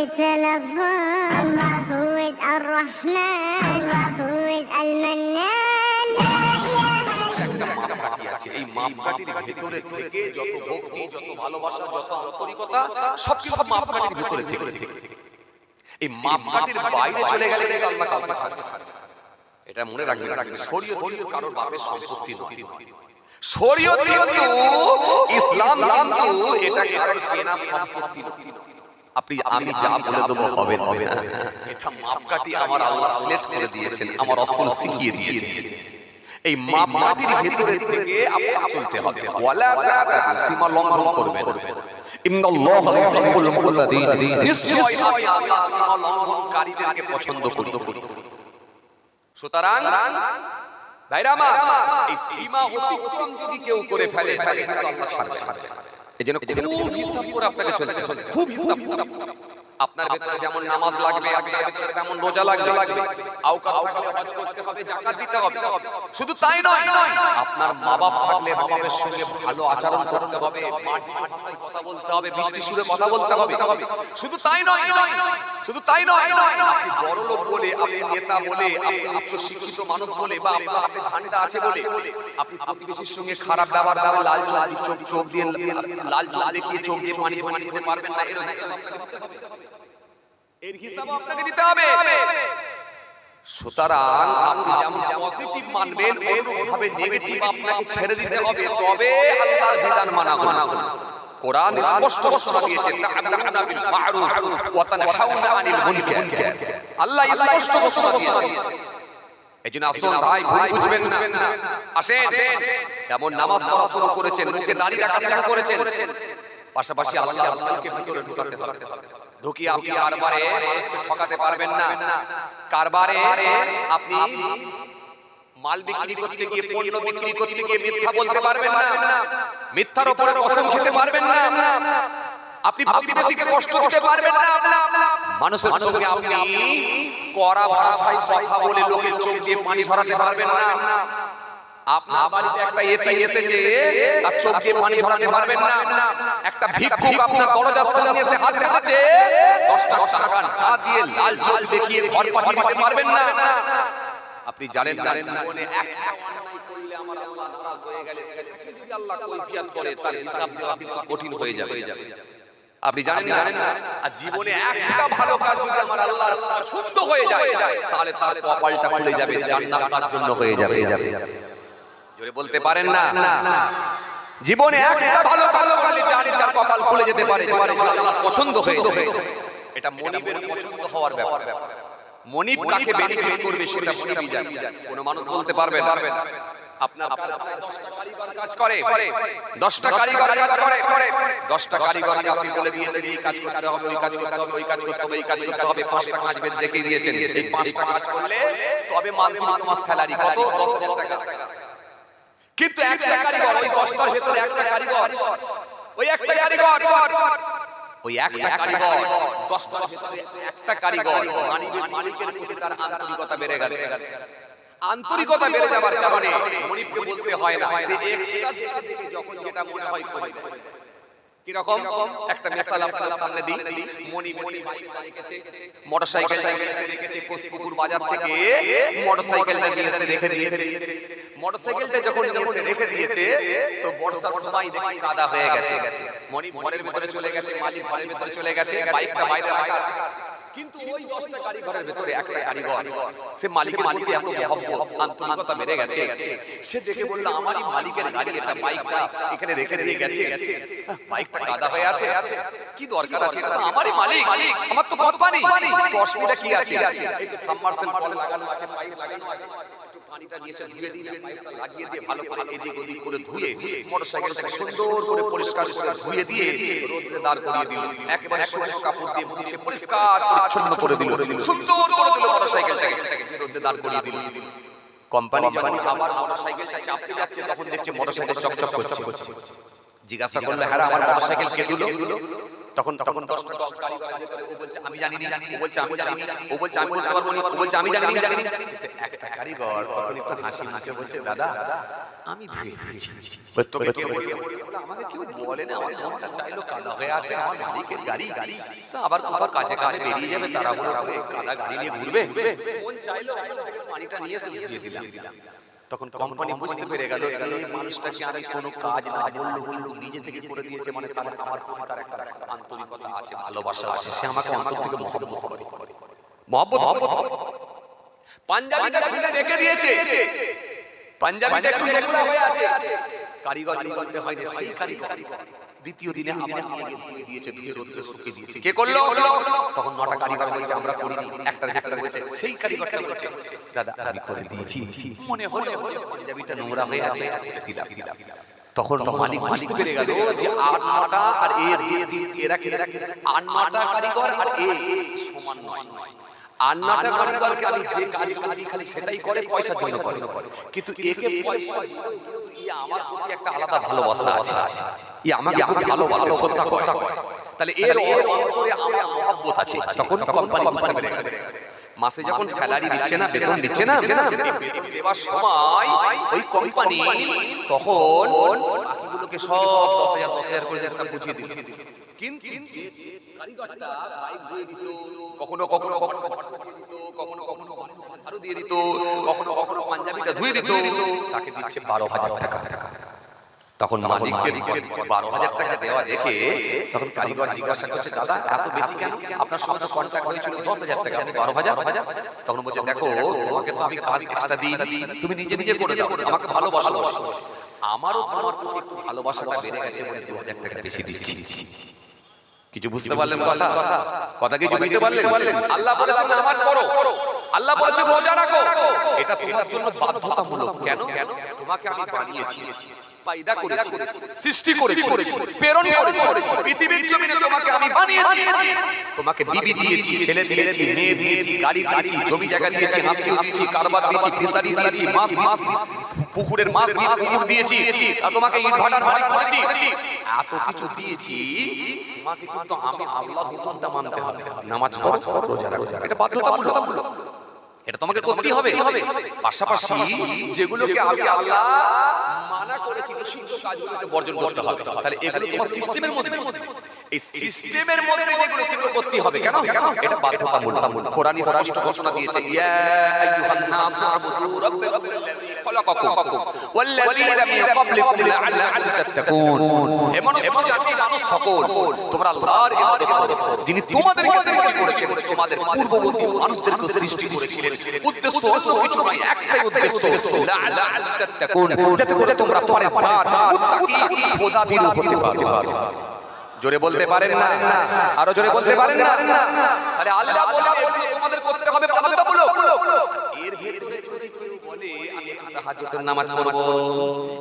is the lover, Allah who is Ar-Rahman, Allah who is Al-Mannan. একটা মাপকাঠি আছে, এই মাপকাঠির ভেতরে থেকে যত ভক্তি, যত ভালোবাসা, যত আন্তরিকতা সবকিছু মাপকাঠির ভেতরে থেকে। এই মাপকাঠির বাইরে চলে গেলে আল্লাহ কাউকে ছাড়বে না। এটা মনে রাখবেন, শরীয়ত কিন্তু কারোর বাপের সম্পত্তি নয়। শরীয়ত কিন্তু, ইসলাম কিন্তু এটা কারোর কেনা সম্পত্তি নয়। আপনি আমি যা বলে দেবো হবে না, এটা মাপকাঠি আমার আল্লাহ সিলেক্ট করে দিয়েছেন, আমার রাসূল শিখিয়ে দিয়েছেন। এই মাপকাঠির ভিতরে থেকে আপনাকে চলতে হবে। ওয়ালা তা'তাদু, সীমা লঙ্ঘন করবেন না। ইন্নাল্লাহা লা ইউহিব্বুল মুতাদিন, নিশ্চয়ই আমি আল্লাহ সীমা লঙ্ঘনকারীদেরকে পছন্দ করি। সুতরাং ভাইরা আমার, এই সীমা অতিক্রম যদি কেউ করে ফেলে তাহলে কিন্তু আল্লাহ ছাড়বে না। এজন্য খুব হিসাব করে আপনাকে চলতে হবে, খুব হিসাব করে। আপনার ভেতরে যেমন নামাজ লাগবে, আপনার ভেতরে তেমন রোজা লাগবে, আওকাত থাকলে হজ করতে হবে, যাকাত দিতে হবে। শুধু তাই নয়, আপনার মা-বাপ থাকলে মা-বাপের সঙ্গে ভালো আচরণ করতে হবে, মাটি ভাষায় কথা বলতে হবে, মিষ্টি সুরে কথা বলতে হবে। শুধু তাই নয়, শুধু তাই নয়, আপনি বড় লোক বলে, আপনি নেতা বলে, আপনি উচ্চ শিক্ষিত মানুষ বলে, বা আপনার হাতে ঝান্ডা আছে বলে আপনি প্রতিবেশীর সঙ্গে খারাপ ব্যবহার করে লাল চোখ দিয়ে লাল চোখ দেখিয়ে চোখ দিয়ে পানি দিতে পারবেন না। এর হিসাব আপনাকে দিতে হবে। সুতরাং আপনি যেমন পজিটিভ মানবেন, অনুরূপভাবে নেগেটিভ আপনাকে ছেড়ে দিতে হবে। তবে আল্লাহর বিধান মানা হবে। কোরআন স্পষ্ট ঘোষণা দিয়েছে, তা'মুরুনা বিল মা'রুফ ওয়া তানহাউনা আনিল মুনকার। আল্লাহ স্পষ্ট ঘোষণা দিয়েছে। এইজন্য আসল ভাই ভুল বুঝবেন না। আসেন, যেমন নামাজ পড়া শুরু করেছেন, মুখে দাড়ি রাখা শুরু করেছেন, পাশাপাশি আল্লাহকে ভিতরে ঢুকাতে হবে। ঢুকিয়ে আপনি কারবারে মানুষকে ঠকাতে পারবেন না। কারবারে আপনি মাল বিক্রি করতে গিয়ে, পণ্য বিক্রি করতে গিয়ে মিথ্যা বলতে পারবেন না। মিথ্যার উপরে কসম খেতে পারবেন না। আপনি প্রতিবেশীকে কষ্ট দিতে পারবেন না। মানুষের সঙ্গে আপনি কড়া ভাষায় কথা বলে লোকের চোখ দিয়ে পানি ঝরাতে পারবেন না। আপনার বাড়িতে একটা এতিম এসেছে, তার চোখ দিয়ে পানি ঝরাতে পারবেন না। একটা ভিক্ষুক আপনার দরজার সামনে এসে হাত রেখেছে, 10টা টাকা না দিয়ে লাল চোখ দেখিয়ে ঘর পাঠিয়ে দিতে পারবেন না। আপনি জানেন না, জীবনে একটা অন্যায় করলে আমার আল্লাহ নারাজ হয়ে গেলে সেটাকে যদি আল্লাহ কৈফিয়ত করে, তার হিসাব দেওয়া কিন্তু কঠিন হয়ে যাবে। আপনি জানেন না, আর জীবনে একটা ভালো কাজ যদি আমার আল্লাহর পছন্দ হয়ে যায়, তাহলে তার কপালটা খুলে যাবে, জান্নাত তার জন্য হয়ে যাবে। জোরে বলতে পারেন না? জীবনে একটা ভালো কাজ করলে যার কপাল খুলে যেতে পারে, আল্লাহর পছন্দ হয়ে যাবে। এটা মনিবের পছন্দ হওয়ার ব্যাপার। মনিব কাকে বেনিফিট করবে সেটা মনিবই জানে। কোন মানুষ বলতে পারবে না। আপনার 10টা কারিগর কাজ করে, 10টা কারিগর কাজ করে, 10টা কারিগরকে আপনি বলে দিয়েছেন এই কাজ করতে হবে, ওই কাজ করতে হবে, ওই কাজ করতে হবে, এই কাজ করতে হবে, 5টা কাজ বের দেখিয়ে দিয়েছেন। এই 5টা কাজ করলে তবে মান্থলি তোমার স্যালারি কত? 10,000 টাকা। কিন্তু একটা কারিগর, ওই 10টার ভেতরে একটা কারিগর, ওই একটা কারিগর, ওই একটা কারিগর, 10টার ভেতরে একটা কারিগর, মালিকের প্রতি তার আন্তরিকতা বেড়ে গেল। আন্তরিকতা বেড়ে যাবার কারণে মনিবকে বলতে হয় না, সে একটা থেকে যখন যেটা মনে হয় করে দেয়। কিরকম? একটা মিসাল আপনাদের সামনে দিই। মনিব বাইকটা রেখেছে, মোটরসাইকেলটা রেখেছে, কোসপুকুর বাজার থেকে মোটরসাইকেলটা নিয়ে এসে রেখে দিয়েছে। মোটরসাইকেলটা যখন নিয়ে এসে রেখে দিয়েছে, তো বর্ষার সময় দেখি কাদা হয়ে গেছে। মনিব ঘরের ভিতরে চলে গেছে, মালিক ঘরের ভিতরে চলে গেছে, বাইকটা বাইরে রাখা আছে। কিন্তু ওই 10টা কারিগরের ভিতরে একটা কারিগর, সে মালিকের প্রতি এত মহব্বত, আন্তরিকতা বেড়ে গেছে, সে দেখে বলল আমারই মালিকের গাড়ি, এটা বাইকটা এখানে রেখে দিয়ে গেছে, বাইকটা কাদা হয়ে আছে, কি দরকার আছে, এটা তো আমারই মালিক, আমার তো পথ পানি, অসুবিধা কি আছে? একটু সাবমার্সেল কল লাগানো আছে, পাইপ লাগানো আছে, পানিটা নিয়ে এসে ধুয়ে দিই, পাইপটা লাগিয়ে দিয়ে ভালো করে এদিক ওদিক করে ধুয়ে মোটরসাইকেলটাকে সুন্দর করে পরিষ্কার করে ধুয়ে দিয়ে রোদে দাঁড় করিয়ে দিল। একেবারে শুকনো কাপড় দিয়ে মুছে পরিষ্কার পরিচ্ছন্ন করে দিল, সুন্দর করে দিল মোটরসাইকেলটাকে, রোদে দাঁড় করিয়ে দিল। কোম্পানি যখন আবার মোটরসাইকেলটা চাপতে যাচ্ছে, তখন দেখছে মোটরসাইকেল চকচক করছে। জিজ্ঞাসা করলে, হ্যাঁ আমার মোটরসাইকেল কে দিল? তখন 10টা টক কারিগরের ভিতরে ও বলছে আমি জানি না, ও বলছে আমি জানি না, ও বলছে আমি বলতে পারবো না, ও বলছে আমি জানি না। একটা কারিগর তখন একটু হাসি মুখে বলছে দাদা আমি ধুয়ে দিয়েছি। তোকে কে বলে? আমাকে কেউ বলে না, আমার মনটা চাইলো কাদা হয়ে আছে, আমার মালিকের গাড়ি তো আবার কোথাও কাজে কাজে বেরিয়ে যাবে, তাড়াহুড়ো করে কাদা গাড়ি নিয়ে ঘুরবে, মন চাইলো পানিটা নিয়ে এসে ধুয়ে দিলাম। তখন কোম্পানি বুঝতে পেরে গেল এই মানুষটাকে আমি কোনো কাজ না বললো কিন্তু নিজে থেকে করে দিয়েছে, মানে তাহলে আমার প্রতি তার একটা আন্তরিকতা আছে, ভালোবাসা আছে, সে আমাকে অন্তর থেকে মহব্বত করে। পাঞ্জাবিটা খুলে রেখে দিয়েছে, পাঞ্জাবিটা একটু নোংরা হয়ে আছে, কারিগর বলতে হয় যে সেই কারিগর দ্বিতীয় দিনে আবার নিয়ে ধুয়ে দিয়েছে, ধুয়ে রোদে শুকিয়ে দিয়েছে। কে করলো? তখন 9টা কারিগর বলছে আমরা করিনি, একটার ভিতরে বলছে সেই কারিগরটা বলছে দাদা আমি করে দিয়েছি, মনে হলো পাঞ্জাবিটা নোংরা হয়ে আছে দিলাম। তখন মালিক বুঝতে পেরে গেল যে 8টা আর এরা 8টা কারিগর আর এ সমান নয়। 8টা কারিগরকে আমি যে কাজ করি খালি সেটাই করে, পয়সার জন্য করে, কিন্তু একে পয়সা আমার প্রতি একটা আলাদা ভালোবাসা আছে, আমাকে ভালোবাসে, শ্রদ্ধা করে, তাহলে এর অন্তরে আমার মহব্বত আছে। তখন কোম্পানি বুঝতে পেরে গেল মাসে যখন স্যালারি দিচ্ছে না, বেতন দিচ্ছে না, বেতন দেওয়ার সময় ওই কোম্পানি তখন বাকিগুলোকে সব 10,000 করে হিসাব বুঝিয়ে দিত, কিন্তু কারিগরটা পাইপ দিয়ে দিত, কখনো আরো দিয়ে দিত, কখনো পাঞ্জাবিটা ধুয়ে দিত, তাকে দিচ্ছে 12,000 টাকা। তখন মালিককে 12,000 টাকা দেওয়া দেখে তখন কারিগর জিজ্ঞাসা করছে দাদা এত বেশি কেন? আপনার সঙ্গে তো কন্ট্রাক্ট হয়েছিল 10,000 টাকা, আপনি 12,000? তখন বলছে দেখো তোমাকে তো আমি কাজ এক্সট্রা দিই, তুমি নিজে নিজে করে দাও, আমাকে ভালোবাসো, আমারও তোমার প্রতি একটু ভালোবাসাটা বেড়ে গেছে বলে 2,000 টাকা বেশি দিচ্ছি। কিছু বুঝতে পারলেন? কথা কিছু বুঝতে পারলেন? আল্লাহ বলেছেন নামাজ পড়ো, আল্লাহ বলেছে রোজা রাখো, এটা তোমার জন্য বাধ্যতামূলক। কেন? তোমাকে আমি বানিয়েছি, পয়দা করেছি, সৃষ্টি করেছি, প্রেরণ করেছি, পৃথিবীর জমিনে তোমাকে আমি বানিয়েছি, তোমাকে বিবি দিয়েছি, ছেলে দিয়েছি, মেয়ে দিয়েছি, গাড়ি দিয়েছি, জমি জায়গা দিয়েছি, আত্মীয় দিয়েছি, কারবার দিয়েছি, ফিশারি দিয়েছি, মাছ পুকুরের মাছ দিয়ে পুকুর দিয়েছি, তোমাকে ইট ভাটার মালিক করেছি, এত কিছু দিয়েছি, তোমাকে কিন্তু আমি আল্লাহর হুকুমটা মানতে হবে, নামাজ পড়ো, রোজা রাখো, এটা বাধ্যতামূলক, এটা তোমাকে করতেই হবে। পাশাপাশি যেগুলোকে আমি আল্লাহ মানা করেছি নিষিদ্ধ কাজগুলোকে বর্জন করতে হবে, তাহলে এগুলো তোমার সিস্টেমের মধ্যে, এই সিস্টেমের মধ্যে যেগুলো সেগুলো করতে হবে। কেন? এটা বাধ্যতামূলক। কোরআন স্পষ্ট ঘোষণা দিয়েছে ইয়া আইয়ুহান নাসু আবুদু রাব্বাকুমুল্লাযী খালাকাকুম ওয়াল্লাযীনা মিন ক্বাবলিকুম লাআল্লাকুম তাত্তাকুন। হে মানুষ জাতি জানো সকল তোমরা আল্লাহর ইবাদত করো যিনি তোমাদেরকে সৃষ্টি করেছেন, তোমাদের পূর্ববর্তী মানুষদেরকে সৃষ্টি করেছিলেন। উদ্দেশ্য অন্য কিছু নয়, একটাই উদ্দেশ্য লাআল্লাকুম তাত্তাকুন, যাতে করে তোমরা পরেজগার মুত্তাকি খোদা ভীরু হতে পারো। জোরে বলতে পারেন না? আরো জোরে বলতে পারেন না? তাহলে আল্লাহ বলেন এগুলো তোমাদের করতে হবে বাধ্যতামূলক। এর ভিতরে যদি কেউ বলে আমি তাহাজ্জুদের নামাজ পড়ব,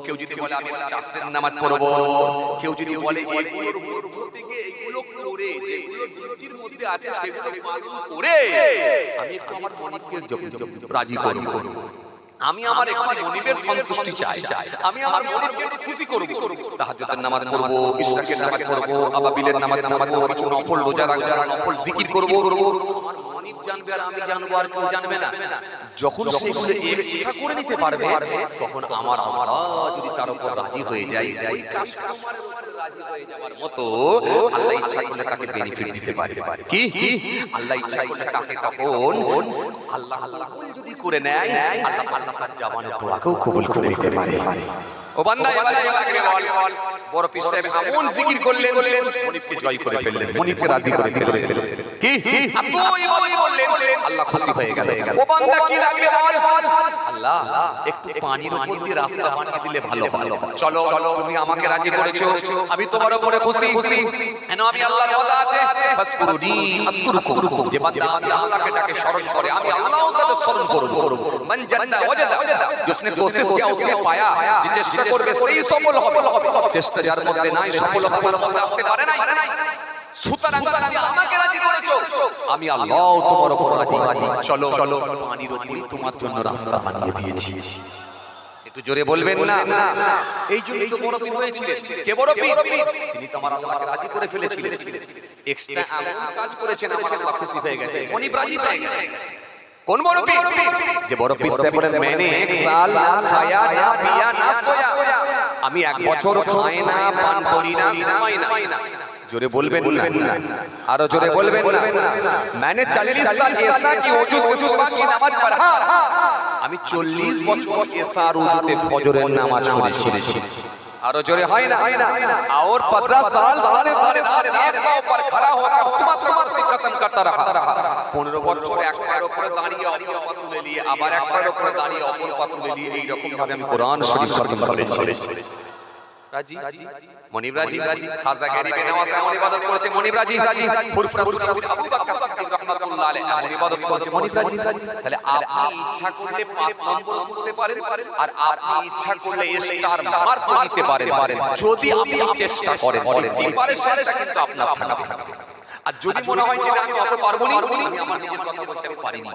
কেউ যদি বলে আমি চাষের নামাজ পড়ব, কেউ যদি বলে এগুলোর মধ্যে থেকে এগুলো করে যেগুলো ডিউটির মধ্যে আছে সেগুলো পালন করে আমি একটু আমার মনিবকে রাজি করব, আমি আমার একটু মনিবের সন্তুষ্টি চাই, আমি আমার মনিবকে একটু খুশি করব, তাহাজ্জুদের নামাজ পড়ব, ইশরাকের নামাজ পড়ব, আবাবিলের নামাজ পড়ব, কিছু নফল রোজা রাখব, নফল জিকির করব, আমার মনিব জানবে আর আমি জানবো, আর কেউ জানবে না। যখন সেগুলো এক্সট্রা করে নিতে পারবে তখন আমার যদি তার উপর রাজি হয়ে যায়, ওই কাস্টমারের উপর রাজি হয়ে যাওয়ার মতো আল্লাহ ইচ্ছা করলে তাকে বেনিফিট দিতে পারে। কি আল্লাহ ইচ্ছা করলে তাকে তখন আল্লাহ যদি করে নেয়, আল্লাহ তার জামানের দোয়াকেও কবুল করে নিতে পারে। ও বান্দা এবারে বল, বড় পীর সাহেব এমন জিকির করলেন মনিবকে জয় করে ফেললেন, মনিবকে রাজি করে ফেললেন। কি এত ইবাদত করলেন, আল্লাহ খুশি হয়ে গেল। ও বান্দা কি লাগবে বল, আল্লাহ একটু পানির উপর দিয়ে রাস্তা বানিয়ে দিলে ভালো হয়, চলো তুমি আমাকে রাজি করেছো, আমি তোমার উপরে খুশি, কেন আমি আল্লাহর ওয়াদা আছে ফাসকুরুনি আযকুরুকুম, যে বান্দা আমি আল্লাহকে ডাকে স্মরণ করে আমি আল্লাহও তাকে স্মরণ করব। মান জান্না ওয়াজাদা, जिसने कोशिश किया उसने पाया, যে চেষ্টা করবে সেই সফল হবে, চেষ্টা যার মধ্যে নাই সফলতা তার মধ্যে আসতে পারে না। সুতরাং তুমি আমাকে রাজি করেছো, আমি আল্লাহ তোমার উপর রাজি, চলো পানির উপরে তোমার জন্য রাস্তা বানিয়ে দিয়েছি। একটু জোরে বলবেন না? এই জন্যই তো বড় পীর হয়েছিলেন। কে বড় পীর? তিনি তো আমার আল্লাহকে রাজি করে ফেলেছিলেন। এক্সট্রা এমন কাজ করেছেন আমার আল্লাহ খুশি হয়ে গেছে, উনি রাজি হয়ে গেছে। কোন বড় পীর? যে বড় পীর সাহেব বলেন मैंने एक साल না খায়া না পিয়া না সোয়া, আমি এক বছর খাই না, পান করি না, ঘুমাই না। জোরে বলবেন না? আরো জোরে বলবেন না? मैंने 40 साल ऐसा कि ওযু से सुबह की नमाज पढ़ा, আমি 40 বছর এসার ওযুতে ফজরের নামাজ পড়েছি। আরো জোরে হয় না? और 15 साल सारे रात एक पांव पर खड़ा होकर सुबह से खत्म करता रहा। 15 বছর এক পায়ের উপরে দাঁড়িয়ে অপর পা তুলে নিয়ে আবার এক পায়ের উপরে দাঁড়িয়ে অপর পা তুলে নিয়ে এই রকম ভাবে আমি কোরআন শরীফ খতম করেছি। রাজি মনিব রাজি খাজা গরিবে নওয়াজ এমন ইবাদত করেছে মনিব রাজি, ফুরফুরা আবু বকর সিদ্দিক রাহমাতুল্লাহ আলাইহি এমন ইবাদত করেছে মনিব রাজি। তাহলে আপনি ইচ্ছা করলে 5 নম্বর করতে পারেন আর আপনি ইচ্ছা করলে ইশতার মার্ক দিতে পারেন যদি আপনি চেষ্টা করেন। কি পারে সেটা কিন্তু আপনার থাকবে। আর যদি মনে হয় যে আমি অত পারবো না, আমি আমার নিজের কথা বলছি, আমি পারিনি,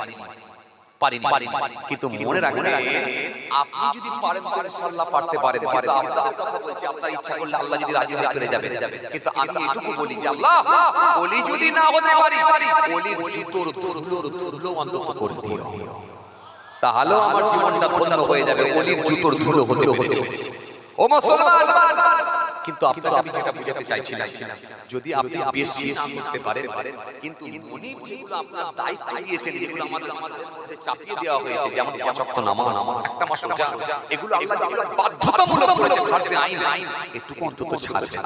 কিন্তু মনে রাখবেন আপনি যদি পারেন তো ইনশাআল্লাহ পারতে পারেন। কিন্তু আপনাদের কথা বলছি, আপনার ইচ্ছা করলে আল্লাহ যদি রাজি হয়ে করে যাবে। কিন্তু আমি এটুকু বলি যে আল্লাহ ওলি যদি না হতে পারি, ওলির জুতোর ধুলো অন্তত করে দিও, তাহলেও আমার জীবনটা ধন্য হয়ে যাবে। ওলির জুতোর ধুলো হতে পেরেছি ও মুসলমান। কিন্তু আপনাকে আমি যেটা বুঝাতে চাইছিলাম, যদি আপনি বেশি না করতে পারেন, কিন্তু মনিব যেগুলো আপনার দায়িত্ব দিয়েছেন, যেগুলো আমাদের মধ্যে চাপিয়ে দেওয়া হয়েছে, যেমন 5 ওয়াক্ত নামাজ, একটা মাস রোজা, এগুলো আল্লাহ যেগুলো বাধ্যতামূলক করেছে ফারজে আইন, এটুকু অন্তত ছাড়বেন।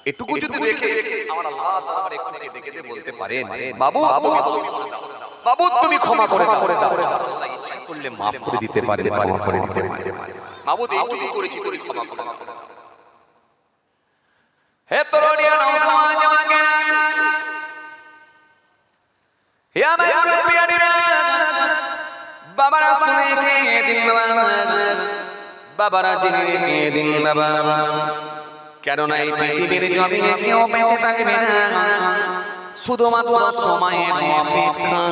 এটুকু যদি রেখে আমার আল্লাহ দরবারে একটু দেখে বলতে পারেন, বাবু বাবু তুমি ক্ষমা করে দাও, আল্লাহ ইচ্ছা করলে maaf করে দিতে পারে, ক্ষমা করে দিতে পারে। মাবুদ এইটুকু করেছি, তুমি ক্ষমা করে দাও। হে তরুণিয়া নওজওয়ান জামাকেরা, হে আমার মুরব্বিয়ানেরা, বাবারা শুনে কে দিন বাবা, বাবারা জেনে কে দিন বাবা। কেননা এই পৃথিবীর জমিনে কেউ বেঁচে থাকবে না শুধুমাত্র সময়ের অপেক্ষা।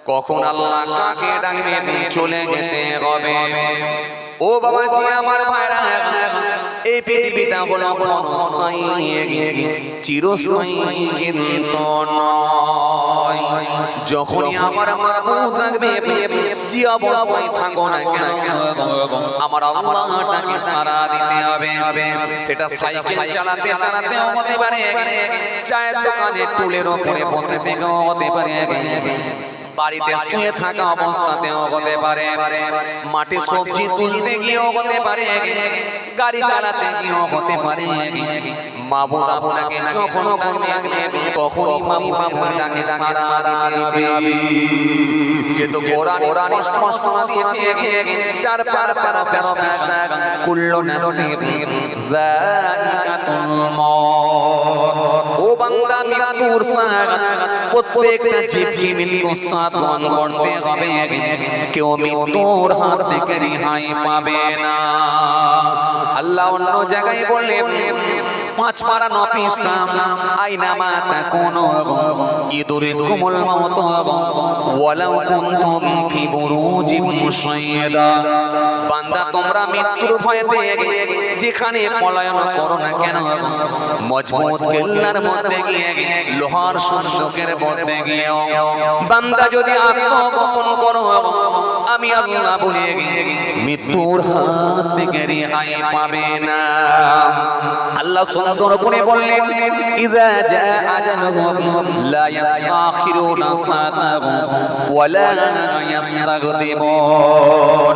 কখন আল্লাহ কাকে ডাকবে চলে যেতে হবে। ও বাবাজি আমার ভাইরা, এই পৃথিবীটা হলো ক্ষণস্থায়ী, চিরস্থায়ী কিন্তু নয়। যখনই আমার মাবুদ থাকবে, যে অবস্থায় থাকো না কেন, আমার আল্লাহটাকে সাড়া দিতে হবে। সেটা সাইকেল চালাতে চালাতেও হতে পারে, চায়ের দোকানে টুলের উপরে বসে থেকেও হতে পারে, বাড়িতে শুয়ে থাকা অবস্থাতেও হতে পারে, মাঠে সবজি তুলতে গিয়েও হতে পারে, গাড়ি চালাতে গিয়েও হতে পারে। মাবুদ আপনাকে যখন ডাকবে তখনই মাবুদকে সাড়া দিতে হবে। যেহেতু কোরআন স্পষ্ট দিয়েছে, 4 পারা পৃষ্ঠা, কুল্লু নাফসিন যায়িকাতুল মউত। ও বান্দা, মৃত্যুর স্বাদ প্রত্যেকটা জীবকে মৃত্যুর স্বাদ গ্রহণ করতে হবে। কেউ মৃত্যুর হাত থেকে রেহাই পাবে না। আল্লাহ অন্য জায়গায় বললেন 5 পারা 9 পৃষ্ঠা, আইনামা তাকুনু ইদরিকুমুল মাউত ওয়ালাউ কুনতুম ফি বুরুজিন মুশাইয়াদা। বান্দা তোমরা মৃত্যুর ভয়তে যেখানে পলায়ন করো না কেন, মজবুত কেল্লার মধ্যে গিয়ে, লোহার সন্দুকের মধ্যে গিয়েও বান্দা যদি আত্মগোপন করো, আমি আল্লাহ বলে মৃত্যুর হাত থেকে রেহাই পাবে না। আল্লাহ সুন্দর করে বললেন, ইযা জা আজালুহুম লা ইস্তাখিরুনা সাআতান ওয়া লা ইস্তাগদিমুন।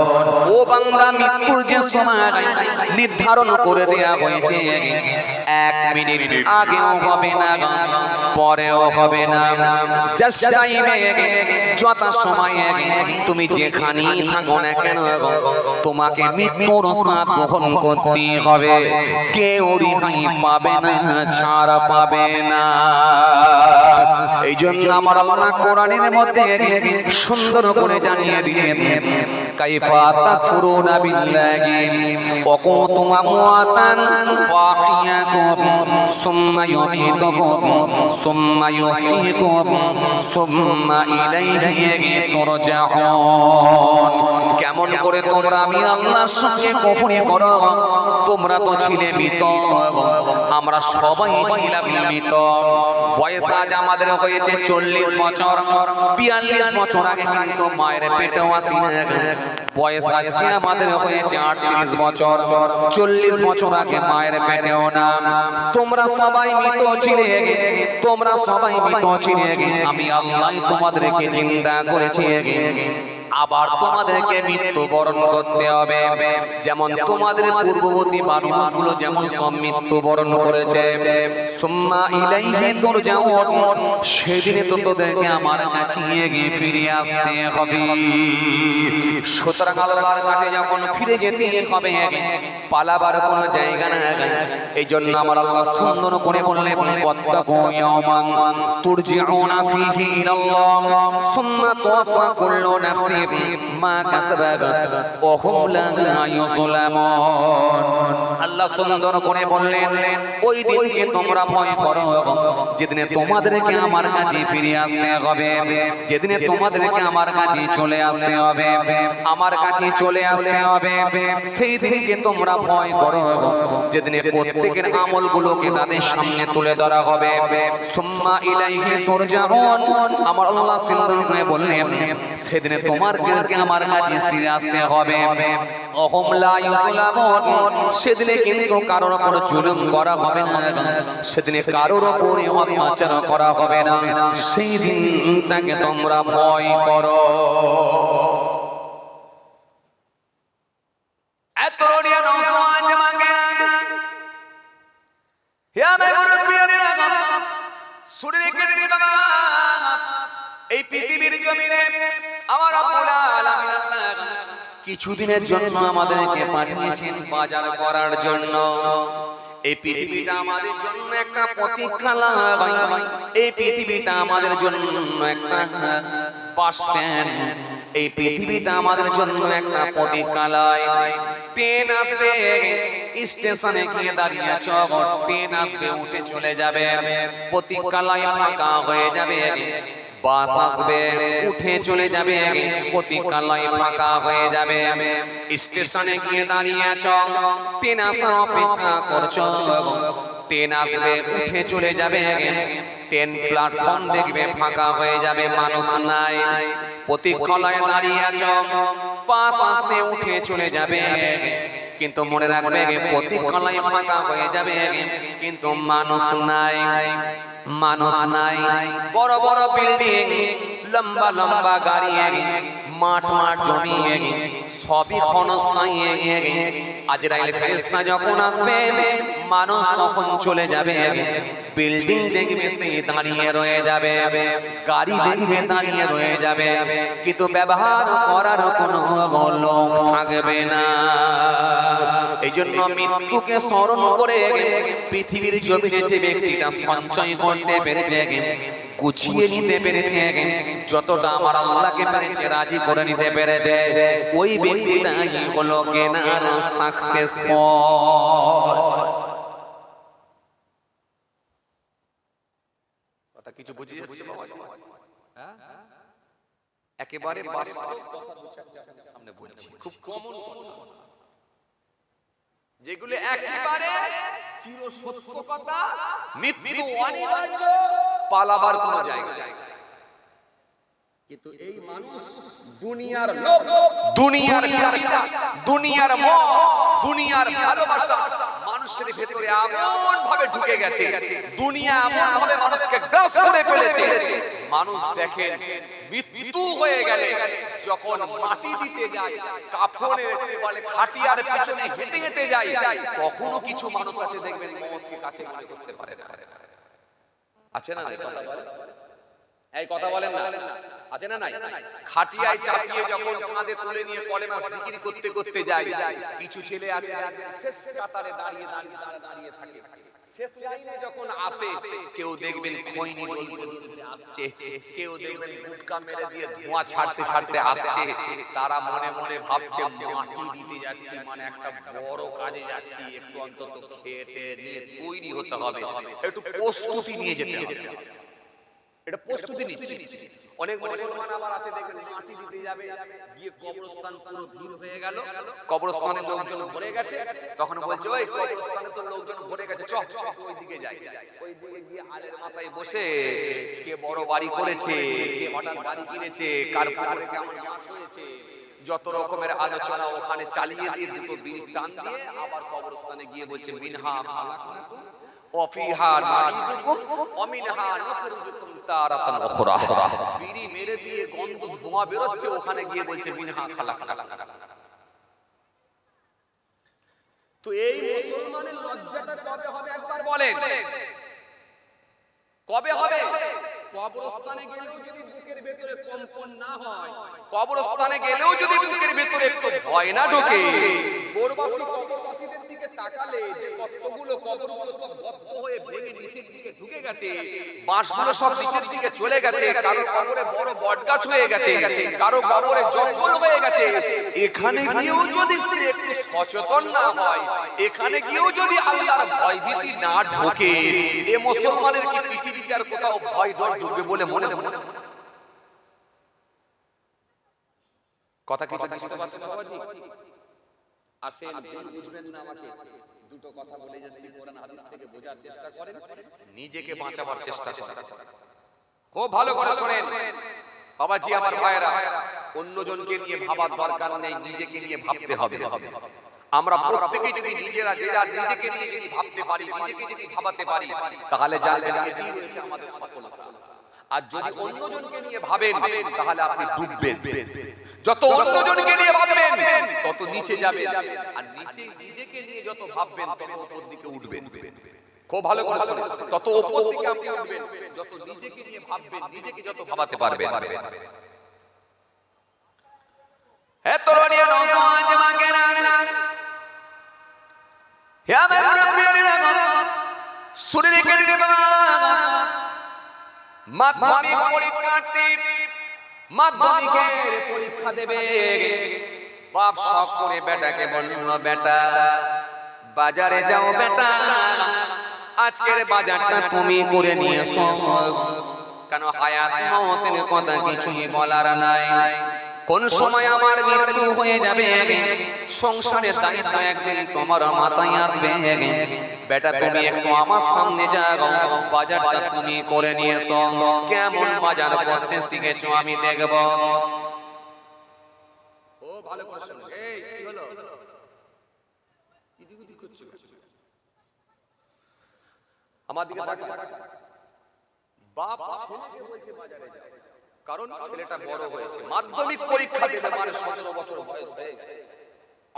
ও বান্দা, মৃত্যুর যে সময় নির্ধারণ করে দেয়া হয়েছে, 1 মিনিট আগেও হবে না, পরেও হবে না। জাস্ট টাইমে, যত সময়ে তুমি যেখানেই থাকো না কেন, তোমাকে মৃত্যুর স্বাদ গ্রহণ করতে হবে। কেউ রেহাই পাবে না, ছাড় পাবে না। এই জন্য আমার আল্লাহ কোরআনের মধ্যে সুন্দর করে জানিয়ে দিলেন, কাইফা তাকফুরুনা বিল্লাহি ওয়া কুনতুম আমওয়াতান ফাহিয়াকুম সুম্মা ইউমীতুকুম সুম্মা ইউহয়িকুম সুম্মা ইলাইহি তুরজাউন। কেমন করে তোমরা আমি আল্লাহর সঙ্গে কুফরি করো? তোমরা তো ছিলে মৃত, আমরা সবাই ছিলাম মৃত। বয়স আজ আমাদের হয়েছে 40 বছর, 42 বছর আগে কিন্তু মায়ের পেটেও আসি না। বয়স আজকে আমাদের হয়েছে 38 বছর, 40 বছর আগে মায়ের পেটেও না। তোমরা সবাই মৃত ছিলে, তোমরা সবাই মৃত ছিলে, আমি আল্লাহ তোমাদেরকে জিন্দা করেছি। আবার তোমাদেরকে মৃত্যুবরণ করতে হবে, যেমন তোমাদের পূর্ববর্তী মানুষগুলো যেমন সব মৃত্যুবরণ করেছে। সুম্মা ইলাইহি তুরজাউন, সেদিনে তো তোদেরকে আমার কাছে গিয়ে ফিরে আসতে হবে। সুতরাং আল্লাহর কাছে যখন ফিরে যেতে হবে, পালাবার কোনো জায়গা না। এই জন্য আমার আল্লাহ সুন্দর করে বললেন, ওয়াত্তাকু ইয়াওমান তুরজাউনা ফীহি ইলাল্লাহ সুম্মা তুওয়াফা কুল্লু নাফসিন মা কাসাবাত ওয়া হুম লা ইউযলামুন। আল্লাহ সুন্দর করে বললেন, ওই দিনকে তোমরা ভয় করো যেদিনে তোমাদেরকে আমার কাছে ফিরে আসতে হবে, যেদিনে তোমাদেরকে আমার কাছে চলে আসতে হবে, আমার কাছে চলে আসতে হবে। সেই দিনকে তোমরা ভয় করো যেদিনে প্রত্যেকের আমলগুলোকে তাদের সামনে তুলে ধরা হবে। সুম্মা ইলাইহি তুরজাউন, আমার আল্লাহ সুন্দর করে বললেন, সেদিনে তোমাদেরকে আমার কাছে ফিরে আসতে হবে। ওহুম লা ইউযলামুন, সেদিনে কিন্তু কারোর উপর জুলুম করা হবে না, সেদিনে কারোর উপর অত্যাচার করা হবে না। সেই দিনটাকে তোমরা ভয় করো। এত রিয়া নওজওয়ান জমাকে হে আমার মুরব্বিয়ানেরা, শুনে রেখে দিন বাবা, এই পৃথিবীর জমিনে আমার রব্বুল আলামিন আল্লাহ কিছুদিনের জন্য আমাদেরকে পাঠিয়েছেন বাজার করার জন্য। এই পৃথিবীটা আমাদের জন্য একটা প্রতীক্ষালয়, এই পৃথিবীটা আমাদের জন্য একটা বাস স্ট্যান্ড, এই পৃথিবীটা আমাদের জন্য একটা প্রতীক্ষালয়। ট্রেন আসবে, স্টেশনে গিয়ে দাঁড়িয়ে আছো, ট্রেন আসবে, উঠে চলে যাবে, প্রতীক্ষালয় ফাঁকা হয়ে যাবে। বাস আসবে, উঠে চলে যাবে, প্রতীক্ষালয় ফাঁকা হয়ে যাবে। স্টেশনে গিয়ে দাঁড়িয়ে আছো, ট্রেন আসার অপেক্ষা করছো, ট্রেন আসবে, উঠে চলে যাবে। ট্রেন প্ল্যাটফর্ম দেখবে ফাঁকা হয়ে যাবে, মানুষ নাই। প্রতীক্ষালয়ে দাঁড়িয়ে আছো, বাস আসবে, উঠে চলে যাবে। কিন্তু মনে রাখবে, প্রতীক্ষালয় ফাঁকা হয়ে যাবে, কিন্তু মানুষ নাই, মানুষ নাই। বড় বড় বিল্ডিং, লম্বা লম্বা গাড়ি, মাঠ মাঠ জমি, সবই ক্ষণস্থায়ী। আজরাইল ফেরেশতা যখন আসবে, মানুষ তখন চলে যাবে। বিল্ডিং দেখবে সে দাঁড়িয়ে রয়ে যাবে, গাড়ি দেখবে দাঁড়িয়ে রয়ে যাবে, কিন্তু ব্যবহার করার কোনো লোক থাকবে না। এই জন্য মৃত্যুকে স্মরণ করে পৃথিবীর জমিনে যে ব্যক্তিটা সঞ্চয় করতে পেরেছে, গুছিয়ে নিতে পেরেছে, যতটা আমার আল্লাহকে পেরেছে রাজি করে নিতে পেরেছে, ওই ব্যক্তিটাই হলো গেনার সাকসেসফুল। কথা কিছু বুঝিয়ে যাচ্ছে বাবা? হ্যাঁ, একেবারে বাস্তব কথা দু চারটা সামনে বলছি, খুব কমন কথা, যেগুলো একেবারে চিরসত্য কথা, মৃত্যু অনিবার্য, পালাবার কোনো জায়গা নেই। কিন্তু এই মানুষ দুনিয়ার লোভ, দুনিয়ার চাহিদা, দুনিয়ার মোহ, দুনিয়ার ভালোবাসা মানুষের ভেতরে এমন ভাবে ঢুকে গেছে, দুনিয়া এমন ভাবে মানুষকে গ্রাস করে ফেলেছে। মানুষ দেখেন মৃত্যু হয়ে গেলে যখন মাটি দিতে যায়, কাফনের বলে খাটিয়ার পেছনে হেঁটে হেঁটে যায়, তখনও কিছু মানুষ আছে দেখবেন মওতকে কাছে কাছে করতে পারে না। আছে না? এই কথা বলেন না, আছে না? নাই? খাটিয়ায় চাপিয়ে যখন কাঁধে তুলে নিয়ে কলেমা জিকির করতে করতে যায়, কিছু ছেলে আছে শেষ কাতারে দাঁড়িয়ে দাঁড়িয়ে দাঁড়িয়ে থাকে, শেষ লাইনে যখন আসে কেউ দেখবেন খৈনি ডলতে আসছে, কেউ দেখবেন গুটকা মেরে দিয়ে ধোঁয়া ছাড়তে ছাড়তে আসছে, তারা মনে মনে ভাবছে মাটি দিতে যাচ্ছি, মানে একটা বড় কাজে যাচ্ছি, একটু অন্তত খেটে নিয়ে তৈরি হতে হবে, একটু প্রস্তুতি নিয়ে যেতে হবে, এটা প্রস্তুতি নিচ্ছি। অনেক মুসলমান আবার আছে দেখেন মাটি দিতে যাবে, গিয়ে কবরস্থান পুরো ভিড় হয়ে গেল, কবরস্থানে লোকজন ভরে গেছে, তখন বলছে ওই কবরস্থানে তো লোকজন ভরে গেছে, চল ওই দিকে যাই। ওই দিকে গিয়ে আলের মাথায় বসে কে বড় বাড়ি করেছে, কে হঠাৎ গাড়ি কিনেছে, কার পুকুরে কেমন মাছ হয়েছে, যত রকমের আলোচনা ওখানে চালিয়ে দিয়ে দুটো বিল টান দিয়ে আবার কবরস্থানে গিয়ে বলছে মিনহা খালাকনাকুম ওয়া ফিহা নুঈদুকুম ওয়া মিনহা নুখরিজুকুম তারাতান উখরা। বিড়ি মেরে দিয়ে গন্ধ ধোঁয়া বেরোচ্ছে, ওখানে গিয়ে বলছে মিনহা খালাকনাকুম। তো এই মুসলমানের লজ্জাটা কবে হবে একবার বলেন, কবে হবে? কবরস্থানে গেলেও যদি বুকের ভেতরে কম্পন না হয়, কবরস্থানে গেলেও যদি বুকের ভেতরে একটু ভয় না ঢোকে, কবরবাসীদের দিকে তাকালে যে কতগুলো কবরগুলো সব বদ্ধ হয়ে ভেঙে নিচের দিকে ঢুকে গেছে, বাঁশগুলো সব নিচের দিকে চলে গেছে, কারো কবরে বড় বটগাছ হয়ে গেছে, কারো কবরে জঙ্গল হয়ে গেছে, এখানে গিয়েও যদি সে একটু সচেতন না হয়, এখানে গিয়েও যদি আল্লাহর ভয় ভীতি না ঢোকে, এ মুসলমানের কি পৃথিবীতে আর কোথাও ভয় ডর ঢুকবে বলে মনে মনে কথা কি বুঝতে পারছেন বাবাজি? আসেন, বুঝবেন না আমাকে, দুটো কথা বলে যাচ্ছি, কোরআন হাদিস থেকে বোঝার চেষ্টা করেন, নিজেকে বাঁচাবার চেষ্টা করেন, খুব ভালো করে শুনেন বাবাজি আমার ভাইরা। অন্যজনকে নিয়ে ভাবার দরকার নেই, নিজেকে নিয়ে ভাবতে হবে। আমরা প্রত্যেকেই যদি নিজেরা নিজেকে নিয়ে যদি ভাবতে পারি, নিজেকে যদি ভাবাতে পারি, তাহলে জানবেন এটাই হচ্ছে আমাদের সফলতা। আর যদি অন্যজনকে নিয়ে ভাবেন তাহলে আপনি ডুববেন। যত অন্যজনকে নিয়ে ভাববেন তত নিচে যাবেন, আর নিচে নিজেকে নিয়ে যত ভাববেন তত উপর দিকে উঠবেন। খুব ভালো করে শুনুন, তত উপর দিকে আপনি উঠবেন যত নিজেকে নিয়ে ভাববেন, নিজেকে যত ভাবাতে পারবেন। হে তরুণীরা, নওজোয়ান জওয়ানেরা, হে আমার মুরব্বিয়ানেরা, শুনে রেখে দিন বাবা, মাধ্যমিক পরীক্ষার্থী মাধ্যমিকের পরীক্ষা দেবে, বাপ শখ করে বেটাকে বলল বেটা বাজারে যাও বেটা, আজকের বাজারটা তুমি করে নিয়ে এসো, কেন হায়াত মওতের কথা কিছুই বলার নাই, কোন সময় আমার মৃত্যু হয়ে যাবে, সংসারের দায়িত্ব একদিন তোমার মাথায় আসবে, বেটা তুমি একটু আমার সামনে যাও, বাজারটা তুমি করে নিয়ে এসো, কেমন বাজার করতে শিখেছো আমি দেখব। ও ভালো করে শুনো, এই কি হলো, ইদিগুদি করছো, আমার দিকে তাকা, বাপ ছেলেকে বলছে বাজারে যাও, কারণ ছেলেটা বড় হয়েছে, মাধ্যমিক পরীক্ষা দিতে মানে 17 বছর বয়স হয়ে গেছে,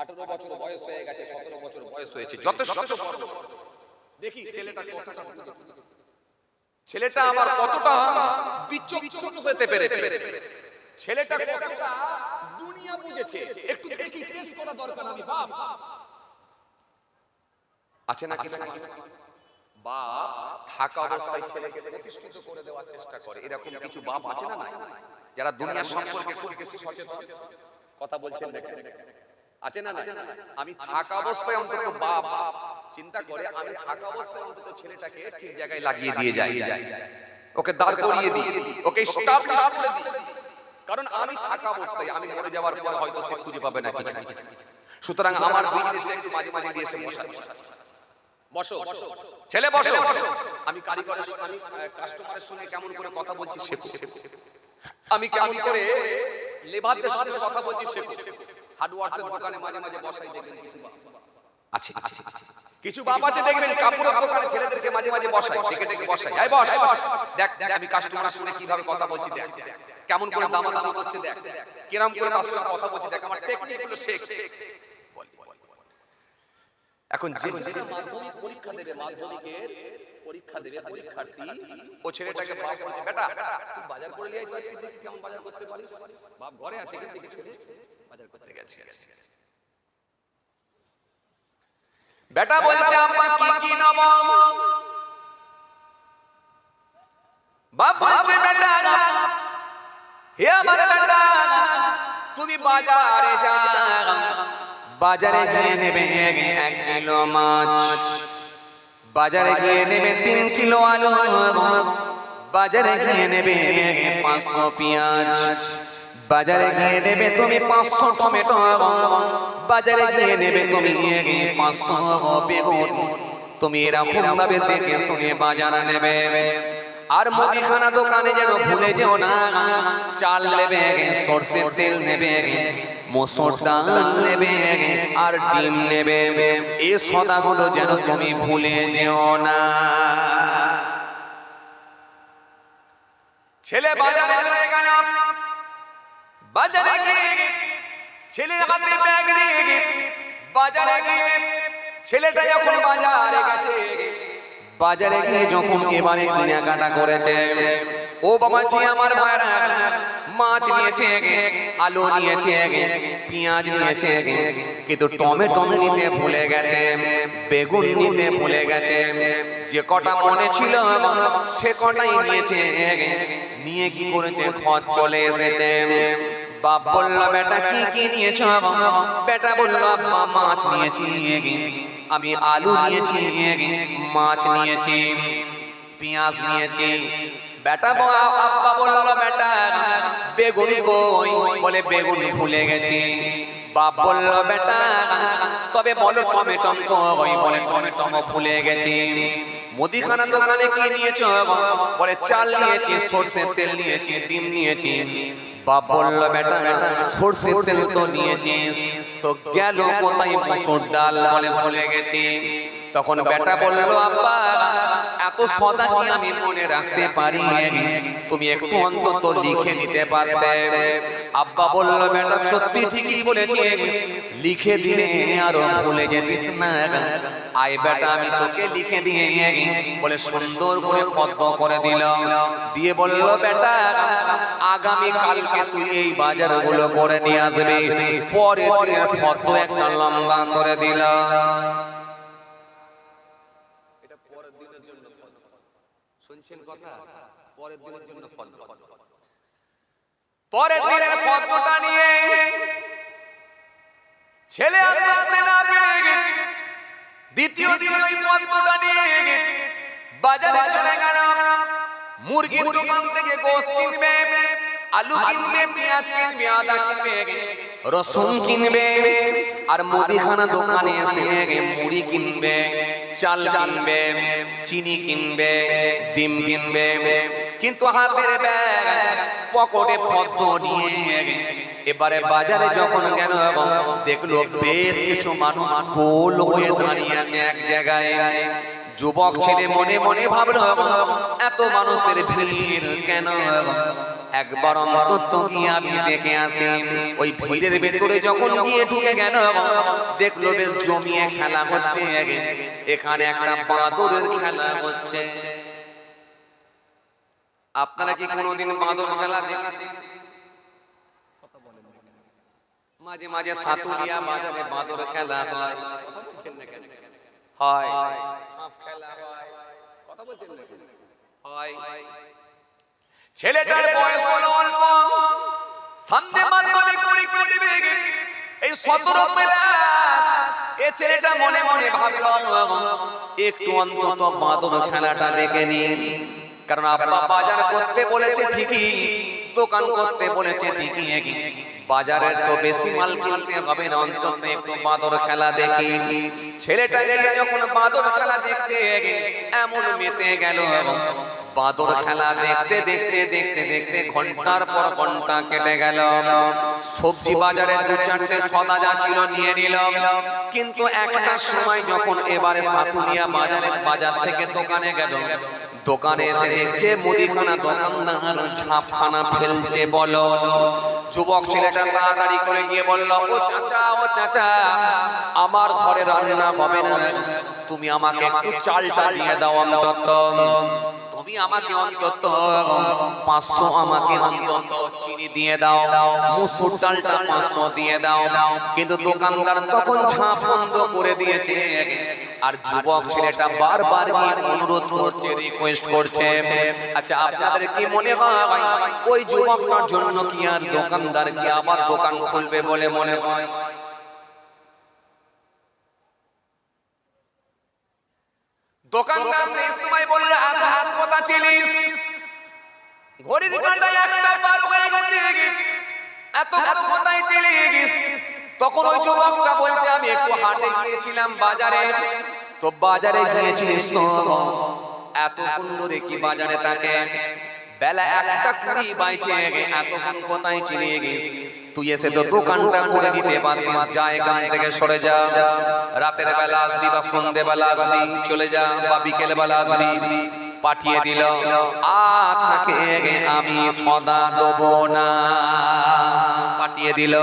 18 বছর বয়স হয়ে গেছে, 17 বছর বয়স হয়েছে, যথেষ্ট বড়। দেখি ছেলেটা কতটা, ছেলেটা আমার কতটা বিচক্ষণ হতে পেরেছে, ছেলেটা কতটা দুনিয়া বুঝেছে, একটু দেখি টেস্ট করা দরকার। আমি বাপ আছে না কি বাপ থাকা অবস্থায় ছেলেকে প্রতিষ্ঠিত করে দেওয়ার চেষ্টা করে, এরকম কিছু বাপ আছে না নাই, যারা দুনিয়ার সম্পর্কে খুব বেশি সচেতন, কথা বলছেন দেখেন, আছে না নাই? আমি থাকা অবস্থায় অন্তত বাপ চিন্তা করে আমি থাকা অবস্থায় অন্তত ছেলেটাকে ঠিক জায়গায় লাগিয়ে দিয়ে যাই, ওকে দাঁড় করিয়ে দিই, ওকে স্টাবলিশ করে দিই, কারণ আমি থাকা অবস্থায়, আমি মরে যাওয়ার পরে হয়তো সে খুঁজে পাবে না কিছু, সুতরাং আমার বিজনেসে একটু মাঝে মাঝে দিয়ে এসে বসো ছেলে বসো, আমি কারিগরের আমি কাস্টমারের সঙ্গে কেমন করে কথা বলছি শেখো, আমি কেমন করে লেবারদের সঙ্গে কথা বলছি শেখো, হার্ডওয়্যারসের দোকানে মাঝে মাঝে বসাই দেখবেন কিছু বাপ আছে, কিছু বাপ আছে দেখবেন কাপড়ের দোকানে ছেলেদেরকে মাঝে মাঝে বসাই, সেখানে বসাই, এই বস দেখ দেখ আমি কাস্টমারের সঙ্গে কিভাবে কথা বলছি, দেখ কেমন করে দামাদামি করছে, দেখ কিরকম করে তার সঙ্গে কথা বলছি, দেখ আমার টেকনিকগুলো শেখ। এখন যে মাধ্যমিক পরীক্ষা দেবে, মাধ্যমিকের পরীক্ষা দেবে পরীক্ষার্থী, ও ছেলেটাকে বাপ বলছে বেটা তুই বাজার করে নিয়ে আয়, তুই আজকে দেখি কেমন বাজার করতে পারিস, বাপ ঘরে আছে গেছে ছেলে বাজার করতে গেছে, বেটা বলছে আব্বা কি কি নেব? বাপ বলছে বেটা, হে আমার বেটা, তুমি বাজারে যাও, বাজারে গিয়ে নেবে 1 কিলো মাছ, বাজারে গিয়ে নেবে 3 কিলো আলু, বাজারে গিয়ে নেবে 500 পেঁয়াজ, বাজারে গিয়ে নেবে তুমি 500 টমেটো, বাজারে গিয়ে নেবে তুমি 500 বেগুন। তুমি এরকম ভাবে দেখে শুনে বাজারে নেবে। আর মুদিখানা দোকানে যেন ভুলে যেও না, চাল নেবে, সরষের তেল নেবে, মসুর ডাল নেবে, আর ডিম নেবে। এই সদাগুলো যেন তুমি ভুলে যেও না। ছেলে বাজারে চলে গেল, বাজারে গিয়ে ছেলের হাতে ব্যাগ নিয়ে বাজারে গিয়ে, ছেলেটা যখন বাজারে গেছে, বাজারে গিয়ে যখন এবারে কেনাকাটা করেছে, ও বাবাজি আমার ভাইরা, মাছ নিয়েছে, আলু নিয়েছে, পেঁয়াজ নিয়েছে, কিন্তু টমেটো নিতে ভুলে গেছে, বেগুন নিতে ভুলে গেছে। যে কটা মনে ছিল সে কটাই নিয়েছে, নিয়ে কি করেছে, খরচ চলে এসেছে। বাপ বলল বেটা কি কি নিয়েছ? বেটা বলল আব্বা মাছ নিয়েছি, আমি আলু নিয়েছি, মাছ নিয়েছি, পেঁয়াজ নিয়েছি। বেটা আব্বা বলল বেটা বেগুন কই? বলে বেগুন ভুলে গেছি। বাপ বলল বেটা তবে বলো টমেটো কই? বলে টমেটো ভুলে গেছি। মুদিখানা দোকানে কি নিয়েছ? বলে চাল নিয়েছি, সরষের তেল নিয়েছি, ডিম নিয়েছি। বাপ বলল বেটা সরষের তেল তো নিয়েছিস, তো গেল কোথায় মসুর ডাল? বলে ভুলে গেছি। তখন বেটা বলল আব্বা এত সদা কি আমি মনে রাখতে পারি? তুমি একটু অন্তত লিখে দিতে পারতে। আব্বা বলল বেটা সত্যি ঠিকই বলেছিস, লিখে দিলে আরো ভুলে যেতিস না। আয় বেটা আমি তোকে লিখে দিয়ে, বলে সুন্দর করে পদ্ম করে দিল। দিয়ে বলল বেটা আগামী কালকে তুই এই বাজারগুলো করে নিয়ে আসবি। পরের দিনের পদ্ম একটা লম্বা করে দিল। শুনছেন কথা? পরের দিনের জন্য পদ্ম। পরের দিনের পদ্মটা নিয়ে ছেলে আর রাখতে না পেরে দ্বিতীয় দিনের ওই পদ্মটা নিয়ে বাজারে চলে গেল। মুরগির দোকান থেকে গোশত কিনবে, আলু কিনবে, পেঁয়াজ কিনবে, আদা কিনবে, রসুন কিনবে। আর মুদিখানা দোকানে এসে মুড়ি কিনবে, চাল কিনবে, চিনি কিনবে, ডিম কিনবে। কিন্তু হাতের ব্যাগ পকেটে পদ্ম নিয়ে এবারে বাজারে যখন গেল দেখলো বেশ কিছু মানুষ গোল হয়ে দাঁড়িয়ে আছে এক জায়গায়। যুবক ছেলে মনে মনে ভাবলো এত মানুষের ভিড় কেন? একবার অন্তত গিয়ে আমি দেখে আসি। ওই ভিড়ের ভেতরে যখন গিয়ে ঢুকে গেল দেখলো বেশ জমিয়ে খেলা হচ্ছে। এখানে একটা বাঁদরের খেলা হচ্ছে। আপনারা কি কোনোদিন বাঁদর খেলা দেখেছেন? মাঝে মাঝে সাতুরিয়া বাজারে বাঁদর খেলা হয়। কথা বলছেন না কেন? হয়। সাপ খেলা হয়। কথা বলছেন না কেন? হয়। ছেলেটার বয়স হলো অল্প, সামনে মাধ্যমিক পরীক্ষা দিবে। এই 17 প্লাস। এই ছেলেটা মনে মনে ভাবলো একটু অন্তত বাঁদর খেলাটা দেখে নি। কারণ আব্বা বাজার করতে বলেছে ঠিকই, দোকান করতে বলেছে ঠিকই, বাজারে তো বেশি মাল কিনতে হবে না, অন্তত একটু বাঁদর খেলা দেখি। ছেলেটাকে যখন বাঁদর খেলা দেখতে এমন মেতে গেল, বাঁদর খেলা দেখতে দেখতে দেখতে দেখতে ঘন্টার পর ঘন্টা কেটে গেল। সবজি বাজারে 2-4টে সদা যা ছিল নিয়ে নিল। কিন্তু একটা সময় যখন এবারে সাতুরিয়া বাজার থেকে দোকানে গেল, দোকানে এসে দেখছে মুদিখানা দোকানদার ঝাপখানা ফেলছে। বলো যুবক ছেলেটা তাড়াতাড়ি করে গিয়ে বলল ও চাচা আমার ঘরে রান্না হবে না, তুমি আমাকে একটু চালটা দিয়ে দাও অন্তত। তুমি আমাকে অন্তত 500 আমাকে অন্তত চিনি দিয়ে দাও, মুসুর ডালটা 500 দিয়ে দাও। কিন্তু দোকানদার তখন ঝাঁপ বন্ধ করে দিয়েছে। আর যুবক ছেলেটা বারবার গিয়ে অনুরোধ করছে, রিকোয়েস্ট করছে। আচ্ছা আপনাদের কি মনে হয় ওই যুবকটার জন্য কি আর দোকানদার কি আবার দোকান খুলবে বলে মনে হয়? দোকানদার সেই সময় বলল আধার কথা চিলিস, ঘড়ির কাঁটা একটা পার হয়ে গেছে, এত বড় কোথায় চলে গেছিস? তখন ওই যুবকটা বলছে আমি একটু হাটে গিয়েছিলাম বাজারে। তো বাজারে গিয়েছিস তো এতক্ষণ ধরে কি বাজারে থাকে? বেলা 1:20 বাইছে, এতক্ষণ কোথায় চলে গেছিস? তুই এসে তো দোকানটা করে দিতে পারতিস, যা এখান থেকে সরে যা। রাতের বেলা আসবি বা সন্ধ্যে বেলা আসবি, চলে যা, বা বিকেল বেলা আসবি। পাঠিয়ে দিল, আপনাকে আমি সদা দেবো না, পাঠিয়ে দিল।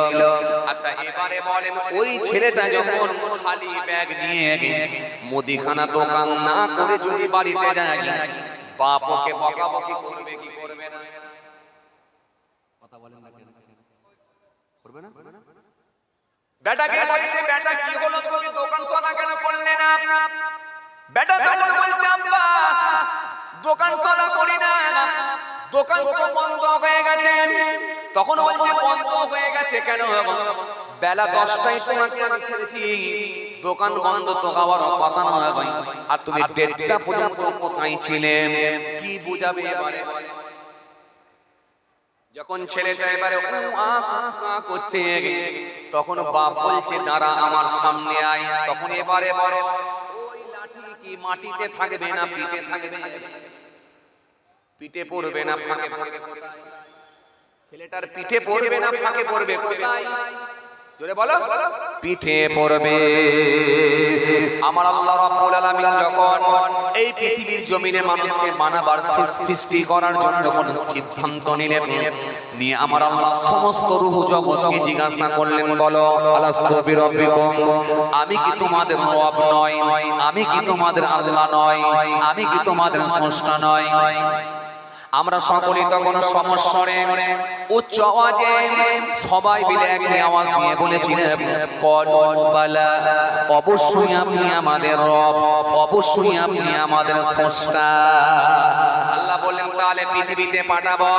আচ্ছা এবারে বলেন ওই ছেলেটা যখন খালি ব্যাগ নিয়ে মুদিখানা দোকান না করে যদি বাড়িতে যায়, বাপ ওকে বকাবকি করবে কি করবে না? কথা বলেন না কেন? করবে না? বেটাকে বলছে বেটা কি হলো তুমি দোকান সদা কেন করলে না? বেটা তখন বলছে আব্বা দোকান সদা করি না, দোকান তো বন্ধ হয়ে গেছে। তখন বলছে বন্ধ হয়ে গেছে কেন? বেলা 10টায় তোমাকে আমি ছেড়েছি, দোকান বন্ধ তো হওয়ার কথা নয় ভাই। আর তুমি 1:30টা পর্যন্ত কোথায় ছিলে? কি বুঝাবে এবারে? যখন ছেলেটা এবারে করছে তখন বাপ বলছে দাঁড়া আমার সামনে আয়। তখন এবারে বড় ওই লাঠি কি মাটিতে থাকবে না পিঠে থাকবে? পিঠে পড়বে না ফাঁকে পড়বে? ছেলেটার পিঠে পড়বে না ফাঁকে পড়বে? কোথায়? জোরে বলো। পিঠে পড়বে। আমার আল্লাহ রাব্বুল আলামিন যখন এই পৃথিবীর জমিনে মানুষকে মানবার সৃষ্টি করার জন্য কোন সিদ্ধান্ত নিলেন, নিয়ে আমার আল্লাহ সমস্ত রূহ জগৎকে জিজ্ঞাসা করলেন বলো আলাস্তু বিরাব্বিকুম, আমি কি তোমাদের রব নয়? আমি কি তোমাদের আল্লাহ নয়? আমি কি তোমাদের স্রষ্টা নয়? আমরা সকলে তখন সমস্বরে উচ্চ আওয়াজে সবাই মিলে একই আওয়াজ নিয়ে বলেছিলেন ক্বালু বালা, অবশ্যই আপনি আমাদের রব, অবশ্যই আপনি আমাদের স্রষ্টা। আল্লাহ বললেন তাহলে পৃথিবীতে পাঠাবো,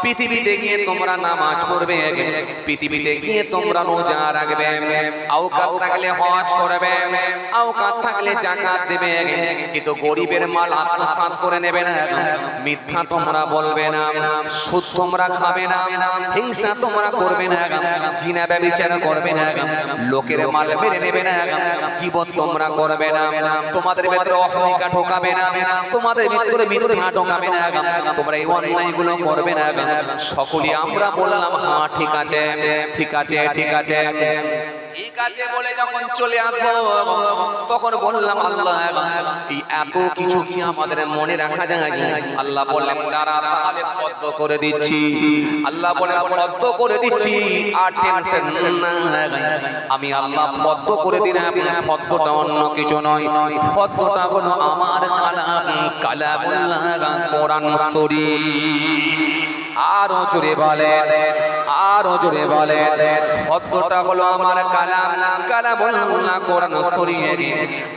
পৃথিবীতে গিয়ে তোমরা নামাজ পড়বে, পৃথিবীতে গিয়ে তোমরা রোজা রাখবে, আওকাত থাকলে হজ করবে, আওকাত থাকলে যাকাত দেবে, কিন্তু গরিবের মাল আত্মসাৎ করে নেবে না, মিথ্যা তোমরা বলবে না, সুদ তোমরা খাবে না, হিংসা তোমরা করবে না, জিনা ব্যভিচার করবে না, লোকের মাল মেরে নেবে না, গীবত তোমরা করবে না, তোমাদের ভিতরে অহমিকা ঢোকাবে না, তোমাদের ভিতরে মিথ্যা ঢোকাবে না, তোমরা এই অন্যায়গুলো করবে না। সকলে আমরা বললাম হ্যাঁ ঠিক আছে, ঠিক আছে, ঠিক আছে, ঠিক আছে বলে যখন চলে আসবো তখন বললাম আল্লাহ এই এত কিছু কি আমাদের মনে রাখা যায়? আল্লাহ বললেন দাঁড়া তাহলে পদ্ম করে দিচ্ছি। আল্লাহ বলেন পদ্ম করে দিচ্ছি, আর টেনশন না, আমি আল্লাহ পদ্ম করে দিলাম। পদ্মটা অন্য কিছু নয়, পদ্মটা হলো আমার কালাম, কালামুল্লাহ কোরআন শরীফ। আরো জোরে বলেন, আরো জোরে বলেন, পদ্মটা হলো আমার কালাম, কালামুল্লাহ কোরআন শরীফ।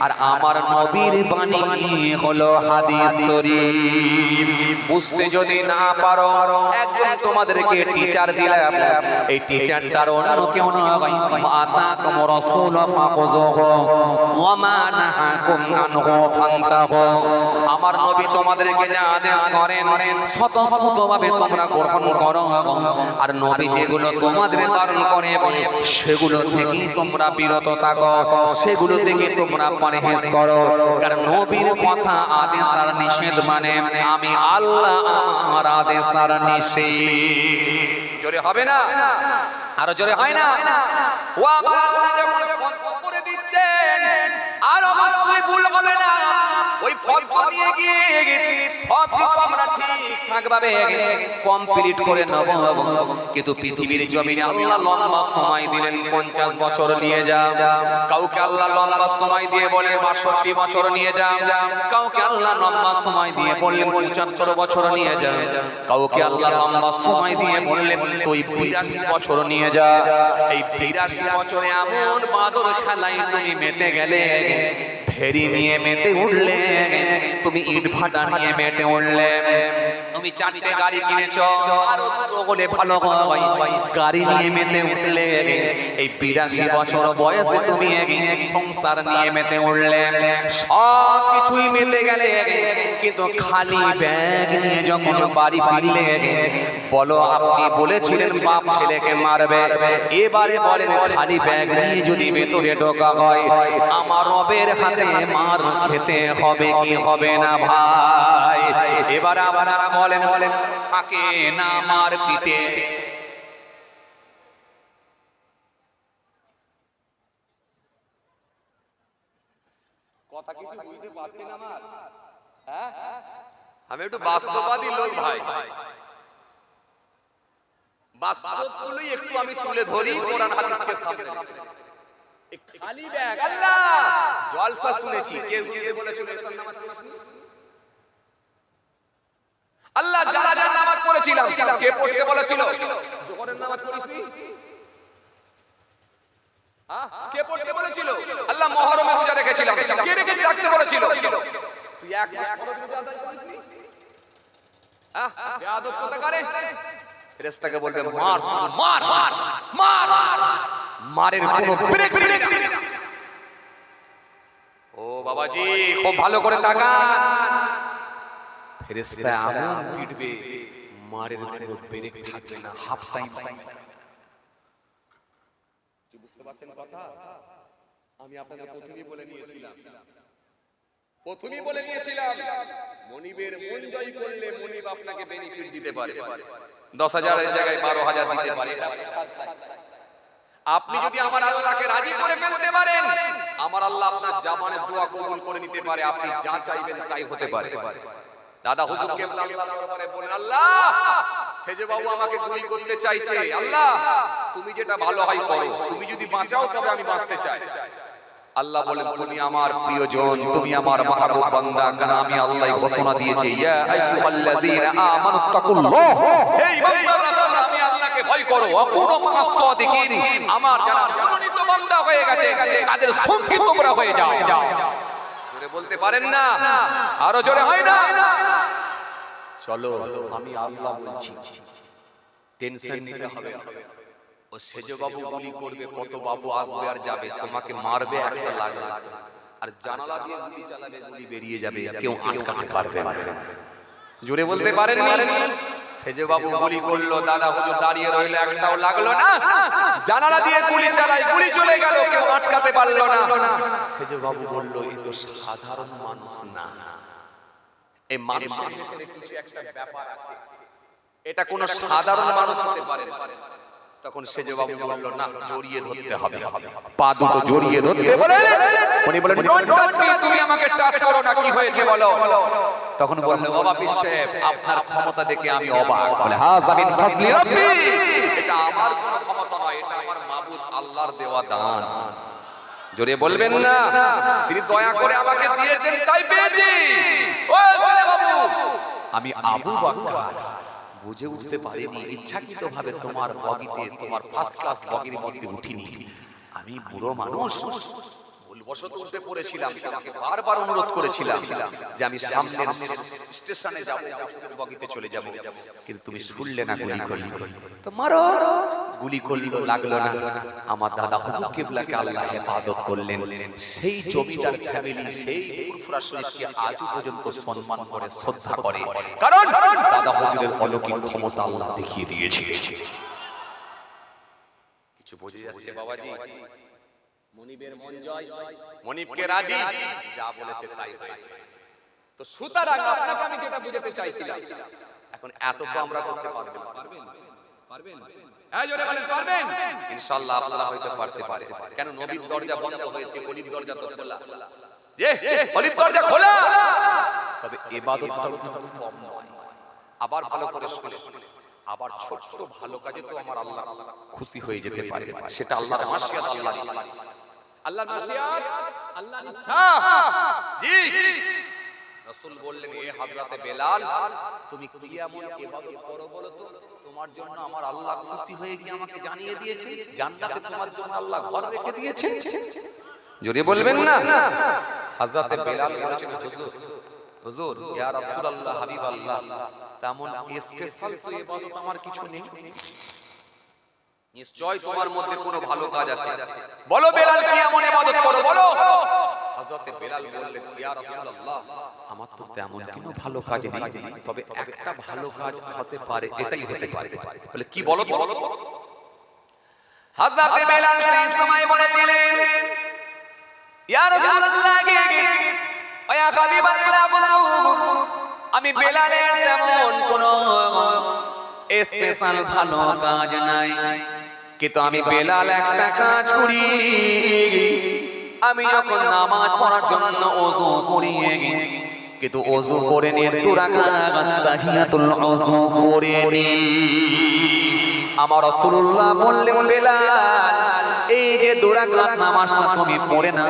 আর আমার নবীর বাণী হলো হাদিস শরীফ। বুঝতে যদি না পারো একদম তোমাদেরকে টিচার দিলাম, এই টিচারটার অন্য কেউ নয়, আতাকুম রাসূল ফাখুযুহু ওয়া মা নাহাকুম আনহু ফান্তাহু। আমার নবী তোমাদেরকে যা আদেশ করেন স্বতঃস্ফূর্তভাবে তোমরা গ্রহণ করো, আর নবী যেগুলো তোমাদের বারণ করে সেগুলো থেকে তোমরা বিরত থাকো, সেগুলো থেকে তোমরা পরহেজ করো। কারণ নবীর কথা আদেশ আর নিষেধ মানে আমি আল্লাহ আমার আদেশ আর নিষেধ। জোরে হবে না? আরো জোরে হয় না? ও আমার আল্লাহ যখন ফতোয়া করে দিচ্ছেন আর অবশ্যই ভুল হবে না। ওই ফল নিয়ে গিয়ে সব কিছু আমরা ঠিকঠাক ভাবে কমপ্লিট করে নেব, কিন্তু পৃথিবীর জমিনে আল্লাহ লম্বা সময় দিলেন 50 বছর নিয়ে যা, কাউকে আল্লাহ লম্বা সময় দিয়ে বলেন 62 বছর নিয়ে যা, কাউকে আল্লাহ লম্বা সময় দিয়ে বললেন 75 বছর নিয়ে যা, কাউকে আল্লাহ লম্বা সময় দিয়ে বললেন তুই 82 বছর নিয়ে যা। এই 82 বছরে এমন বাদর খেলায় তুমি মেতে গেলে, ফেরি নিয়ে মেতে উঠলে, তুমি ইট ভাটা নিয়ে মেতে উঠলে, তুমি 4টে গাড়ি কিনেছো আর দুটো হলে ভালো হয়, গাড়ি নিয়ে মেতে উঠলে, এই 82 বছর বয়সে তুমি সংসার নিয়ে মেতে উঠলে, সব কিছুই মেতে গেলে, কিন্তু খালি ব্যাগ নিয়ে যখন বাড়ি ফিরলে, বলো আপনি বলেছিলেন বাপ ছেলেকে মারবে, এবারে বলেন খালি ব্যাগ নিয়ে যদি ভেতরে ঢোকা হয় আমার রবের হাতে মার খেতে হবে কি হবে না ভাই? এবার আপনারা বলেন থাকে না মার পিটে? কথা কিছু বুঝতে পারছেন আমার? হ্যাঁ, আমি একটু বাস্তববাদী লোক ভাই, বাস্তবগুলোই একটু আমি তুলে ধরি কোরআন হাদিসকে সামনে। খালি ব্যাগ আল্লাহ জলসা শুনেছি, কে বলেছিল এসব নামাজ পড়েছি? আল্লাহ জানাজার নামাজ পড়েছিলাম, কে পড়তে বলেছিল? জোহরের নামাজ পড়িসনি? কে পড়তে বলেছিল? আল্লাহ মুহররমের রোজা রেখেছিলাম, কে রেখে রাখতে বলেছিল? তুই এক মাস পরে রোজা আদায় করিসনি? বেয়াদব কথা করে ফেরেশতাকে বলবে মার মার মার মার, মারের কোনো ব্রেক নেই। ও বাবাজি খুব ভালো করে তাকান, ফেরেশতা এমন পিটবে মারের কোনো ব্রেক থাকবে না, হাফ টাইম। কি বুঝতে পারছেন কথা? আমি আপনাদের প্রথমেই বলে নিয়েছিলাম মনিবের মন জয় করলে মনিব আপনাকে বেনিফিট দিতে পারে, 10,000 এর জায়গায় 12,000 দিতে পারে। আপনি যদি আমার আল্লাহকে রাজি করে ফেলতে পারেন, আমার আল্লাহ আপনার জামানের দোয়া কবুল করে নিতে পারে, আপনি যা চাইবেন তাই হতে পারে। দাদা হুজুর কেবলা আল্লাহর দরবারে বলেন আল্লাহ সেজে বাবু আমাকে গুলি করতে চাইছে, আল্লাহ তুমি যেটা ভালো হয় করো, তুমি যদি বাঁচাও তবে আমি বাঁচতে চাই। আল্লাহ বলেন তুমি আমার প্রিয়জন, তুমি আমার মাহবুব বান্দা, কারণ আমি আল্লাহ ঘোষণা দিয়েছি ইয়া আইয়ুহাল্লাযীনা আমানুত্তাকুল্লাহ, এই বান্দারা তোমরা আমি আল্লাহকে ভয় করো, ওয়াকুনু মা'আস সাদিকিন, আমার যারা মনোনীত বান্দা হয়ে গেছে তাদের সঙ্গী তোমরা হয়ে যাও। জোরে বলতে পারেন না? আরো জোরে হয় না? চলো আমি আল্লাহ বলছি, টেনশন নিতে হবে না। ও সেজে বাবু গুলি করবে, কত বাবু আসবে আর যাবে, তোমাকে মারবে একটা লাগবে, আর জানালা দিয়ে গুলি চালাবে, গুলি বেরিয়ে যাবে, কেউ আটকাতে পারবে না। জোরে বলতে পারেন না? সেজে বাবু গুলি করলো, দাদা হুজুর দাঁড়িয়ে রইল, একটাও লাগলো না, জানালা দিয়ে গুলি চালাই, গুলি চলে গেল, কেউ আটকাতে পারলো না। সেজে বাবু বলল এ তো সাধারণ মানুষ না, এই মানুষের ভিতরে কিছু একটা ব্যাপার আছে, এটা কোন সাধারণ মানুষ হতে পারে না। তখন সেজে বাবু বলল না, জড়িয়ে ধরতে হবে, পা দুটো জড়িয়ে ধরতে বলে উনি বলেন ডোন্ট টাচ মি, তুমি আমাকে টাচ করো না, কি হয়েছে বলো? তখন বললেন বাবা বিশেপ আপনার ক্ষমতা দেখে আমি অবাক। বলে হাযা মিন ফাজলি রাব্বি, এটা আমার কোনো ক্ষমতা নয়, এটা আমার মাবুদ আল্লাহর দেওয়া দান। জোরে বলবেন না? তিনি দয়া করে আমাকে দিয়েছেন তাই পেয়েছি। ও সেজে বাবু আমি আবু বকর বুঝে উঠতে পারিনি, ইচ্ছাকৃতভাবে তোমার বগিতে, তোমার ফার্স্ট ক্লাস বগির মধ্যে উঠিনি, আমি বুড়ো মানুষ ভুলবশত উঠে পড়েছিলাম, তোমাকে বারবার অনুরোধ করেছিলাম যে আমি সামনের স্টেশনে যাব, বগিতে চলে যাব, কিন্তু তুমি শুনলে না, গুলি করলি, তো মারো, গুলি করলি, লাগলো না। আমার দাদা হুজুর কিবলাকে আল্লাহ হেফাজত করলেন, সেই জমিদার ফ্যামিলি সেই ফুরফুরা শরীফকে আজও পর্যন্ত সম্মান করে, শ্রদ্ধা করে, কারণ দাদা হুজুরের অলৌকিক ক্ষমতা আল্লাহ দেখিয়ে দিয়েছে। কিছু বোঝা যাচ্ছে বাবাজি? মনিবের মন জয়, মনিবকে রাজি, যা বলেছে তাই হয়েছে। তো সুতরাং আপনাকে আমি যেটা বুঝাতে চাইছিলাম, এখন এত তো আমরা করতে পারবেন, পারবেন? এই জোরে বলেন পারবেন? ইনশাআল্লাহ আপনারা হয়তো পারতে পারে, কেন নবীর দরজা বন্ধ হয়েছে, ওলির দরজা তো খোলা। যে অলির দরজা খোলা, তবে ইবাদতটাও কিন্তু কম নয়। আবার ভালো করে শুনে, আবার ছোট্ট ভালো কাজে তো আমার আল্লাহ খুশি হয়ে যেতে পারে, সেটা আল্লাহর মাশিয়াত, আল্লাহর মাশিয়াত, আল্লাহর ইচ্ছা। জি রাসূল বললেন, এ হযরতে বেলাল, তুমি কি এমন ইবাদত করো বলো তো, তোমার জন্য আমার আল্লাহ খুশি হয়ে গিয়ে আমাকে জানিয়ে দিয়েছে জান্নাতে তোমার জন্য আল্লাহ ঘর রেখে দিয়েছেন। জোরে বলবেন না। হযরতে বেলাল বলেছেন, হুজুর হুজুর ইয়া রাসূলুল্লাহ, হাবিবাল্লাহ, তেমন স্পেশাল তো ইবাদত আমার কিছু নেই, নিশ্চয় তোমার মধ্যে কোনো ভালো কাজ আছে, বলো বেলাল কি এমন ইবাদত করো বলো। হযরতে বেলাল বললেন, ইয়া রাসূলুল্লাহ, আমার তো তেমন কোনো ভালো কাজ নেই, তবে একটা ভালো কাজ হতে পারে, এটাই হতে পারে। বলে কি বলো তো। হযরতে বেলাল সেই সময় বলেছিলেন, ইয়া রাসূলুল্লাহ, ইয়া হাবিবাল্লাহ, আমি বেলালের তেমন কোনো স্পেশাল ভালো কাজ নাই, কিন্তু আমি বেলাল একটা কাজ করি, আমি যখন নামাজ পড়ার জন্য ওযু করি, কিন্তু ওযু করে নিয়ে 2 রাকাত তাহিয়াতুল ওযু করে নি। আমার রাসূলুল্লাহ বললেন, বেলাল, এই যে 2 রাকাত নামাজটা তুমি পড়ে না,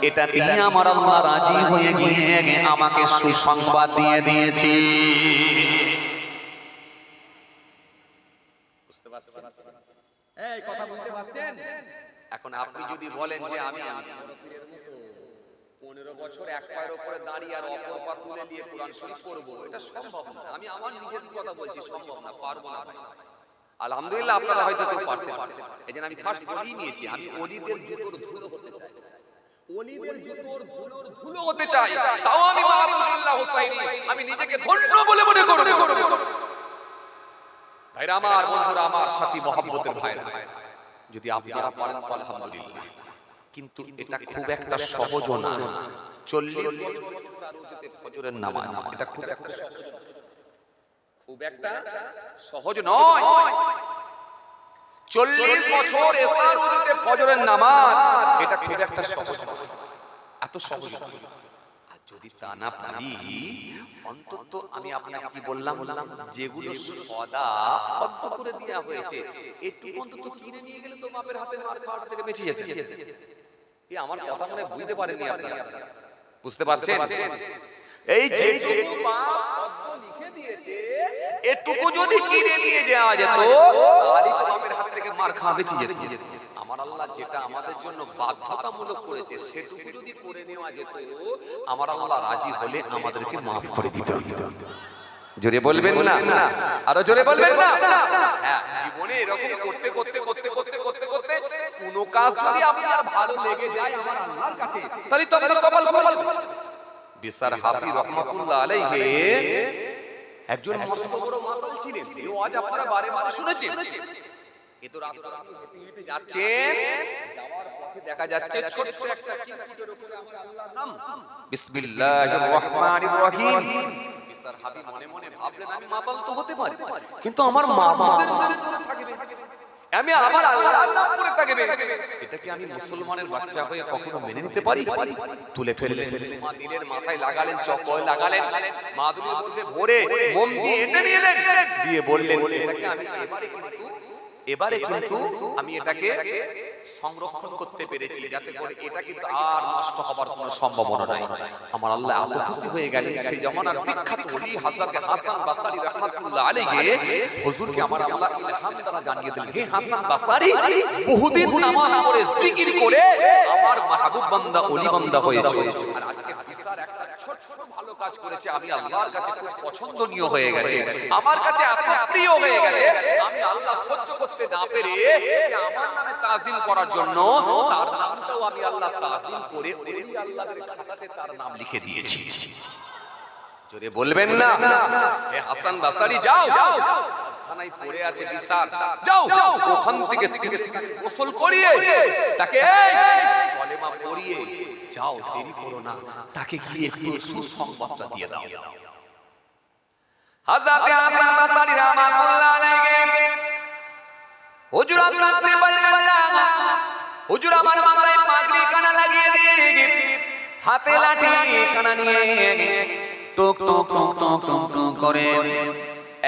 এটা দিয়ে আমার আল্লাহ রাজি হয়ে গিয়ে আমাকে সুসংবাদ দিয়ে দিয়েছে। বুঝতে পারছেন? এই কথা বুঝতে পারছেন? এখন আপনি যদি বলেন যে আমি 15 বছর এক পায়ের উপরে দাঁড়িয়ে আর অপর পা তুলে নিয়ে কোরআন শরীফ পড়বো, এটা সম্ভব না। আমি আমার নিজের কথা বলছি, সম্ভব না, পারবো না ভাই। আলহামদুলিল্লাহ আপনারা হয়তো কেউ পারতে পারেন, এজন্য আমি ফার্স্ট বলেই নিয়েছি, আমি ওলিদের জুতোর ধুলো হতে চাই, ওলিদের জুতোর ধুলোর ধুলো হতে চাই, তাও আমি মাহমুদুল্লাহ হোসাইনি আমি নিজেকে ধন্য বলে মনে করব। ভাইরা আমার, বন্ধুরা আমার, সাথী মহব্বতের ভাইরা, যদি আপনারা পারেন তো আলহামদুলিল্লাহ, কিন্তু এটা খুব একটা সহজ না। 40 বছর সারুজতে ফজরের নামাজ, এটা খুব একটা সহজ নয়। 40 বছর সারুজতে ফজরের নামাজ, এটা খুব একটা সহজ নয়, এত সহজ নয়। আর যদি তা না পারি, অন্তত আমি আপনাকে কি বললাম, যেগুলো সদা খদ্দ করে দেওয়া হয়েছে, একটু অন্তত কিনে নিয়ে গেলে তো বাপের হাতে মার খাওয়ার থেকে বেঁচে যাচ্ছে। এই আমার কথা মনে বুঝতে পারেননি আপনারা, বুঝতে পারছেন? এই যেটুকু খদ্দ লিখে দিয়েছে, এটুকু যদি কিনে নিয়ে যাওয়া যেত, তাহলেই তো বাপের হাত থেকে মার খাওয়া বেঁচে যেত। আমার আল্লাহ যেটা আমাদের জন্য বাধ্যতামূলক করেছে, সেটুকু যদি করে নেওয়া যেত, আমার আল্লাহ রাজি হলে আমাদেরকে মাফ করে দিত। জোরে বলবেন না, আরো জোরে বলবেন না। হ্যাঁ, জীবনে এরকম করতে করতে করতে করতে করতে করতে কোন কাজ যদি আপনার ভালো লেগে যায় আমার আল্লাহর কাছে, তাহলে তো আপনার কপাল কপাল। বিসার হাফি রহমাতুল্লাহ আলাইহি একজন মস্ত বড় মাতাল ছিলেন, এই ওয়াজ আপনারা বারে বারে শুনেছেন। কিন্তু রাস্তা হেঁটে হেঁটে যাচ্ছেন, যাওয়ার পথে দেখা যাচ্ছে ছোট্ট একটা চিরকুটের উপরে আমার আল্লাহর নাম, বিসমিল্লাহির রহমানির রহিম। বিসার হাবি মনে মনে ভাবলেন, আমি মাতাল তো হতে পারি, কিন্তু আমার মাবুদের নাম করে থাকবে, আমি আমার আল্লাহর নাম করে থাকবে, এটা কি আমি মুসলমানের বাচ্চা হয়ে কখনো মেনে নিতে পারি? তুলে ফেললেন, মা দিলের মাথায় লাগালেন, চকয় লাগালেন, মা দুলির মধ্যে ভরে মোম দিয়ে এঁটে নিলেন, দিয়ে বললেন, এটাকে আমি এবারে কিন্তু আমি এটাকে সংরক্ষণ করতে পেরেছি, যাতে করে এটা কিন্তু আর নষ্ট হবার কোনো সম্ভাবনা নাই। আমার আল্লাহ এত খুশি হয়ে গেলেন, সেই জামানার বিখ্যাত ওলি হযরত হাসান বসরি রাহমাতুল্লাহ আলাইহি হুজুরকে আমার আল্লাহ ইলহাম দ্বারা জানিয়ে দিলেন, হে হাসান বসরি, বহুদিন নামাজ পড়ে জিকির করে আমার মাহবুব বান্দা ওলি বান্দা হয়েছে, আর আজকে বিসার একটা ছোট ছোট ভালো কাজ করেছে, আমি আল্লাহর কাছে খুব পছন্দনীয় হয়ে গেছে, আমার কাছে এত প্রিয় হয়ে গেছে, আমি আল্লাহ সহ্য করতে না পেরে সে আমার নামে তাজিম করার জন্য তার নামটাও আমি আল্লাহ তাজিম করে ওলি আল্লাহদের খাতাতে তার নাম লিখে দিয়েছি। জোরে বলবেন না। হে হাসান বসরি, যাও, থানায় পড়ে আছে বিসার, যাও ওখান থেকে গোসল করিয়ে তাকে কলেমা পড়িয়ে যাও, দেরি করো না, তাকে গিয়ে একটু সুসংবাদটা দিয়ে দাও। হযরত হাসান বসরি রাহমাতুল্লাহ আলাইহি হুজুর আপনাকে বললেন না, হুজুর আমার মাথায় পাগড়ি কানা লাগিয়ে দিয়ে হাতে লাঠি খানা নিয়ে টুক টুক টুক টুক টুক টুক করে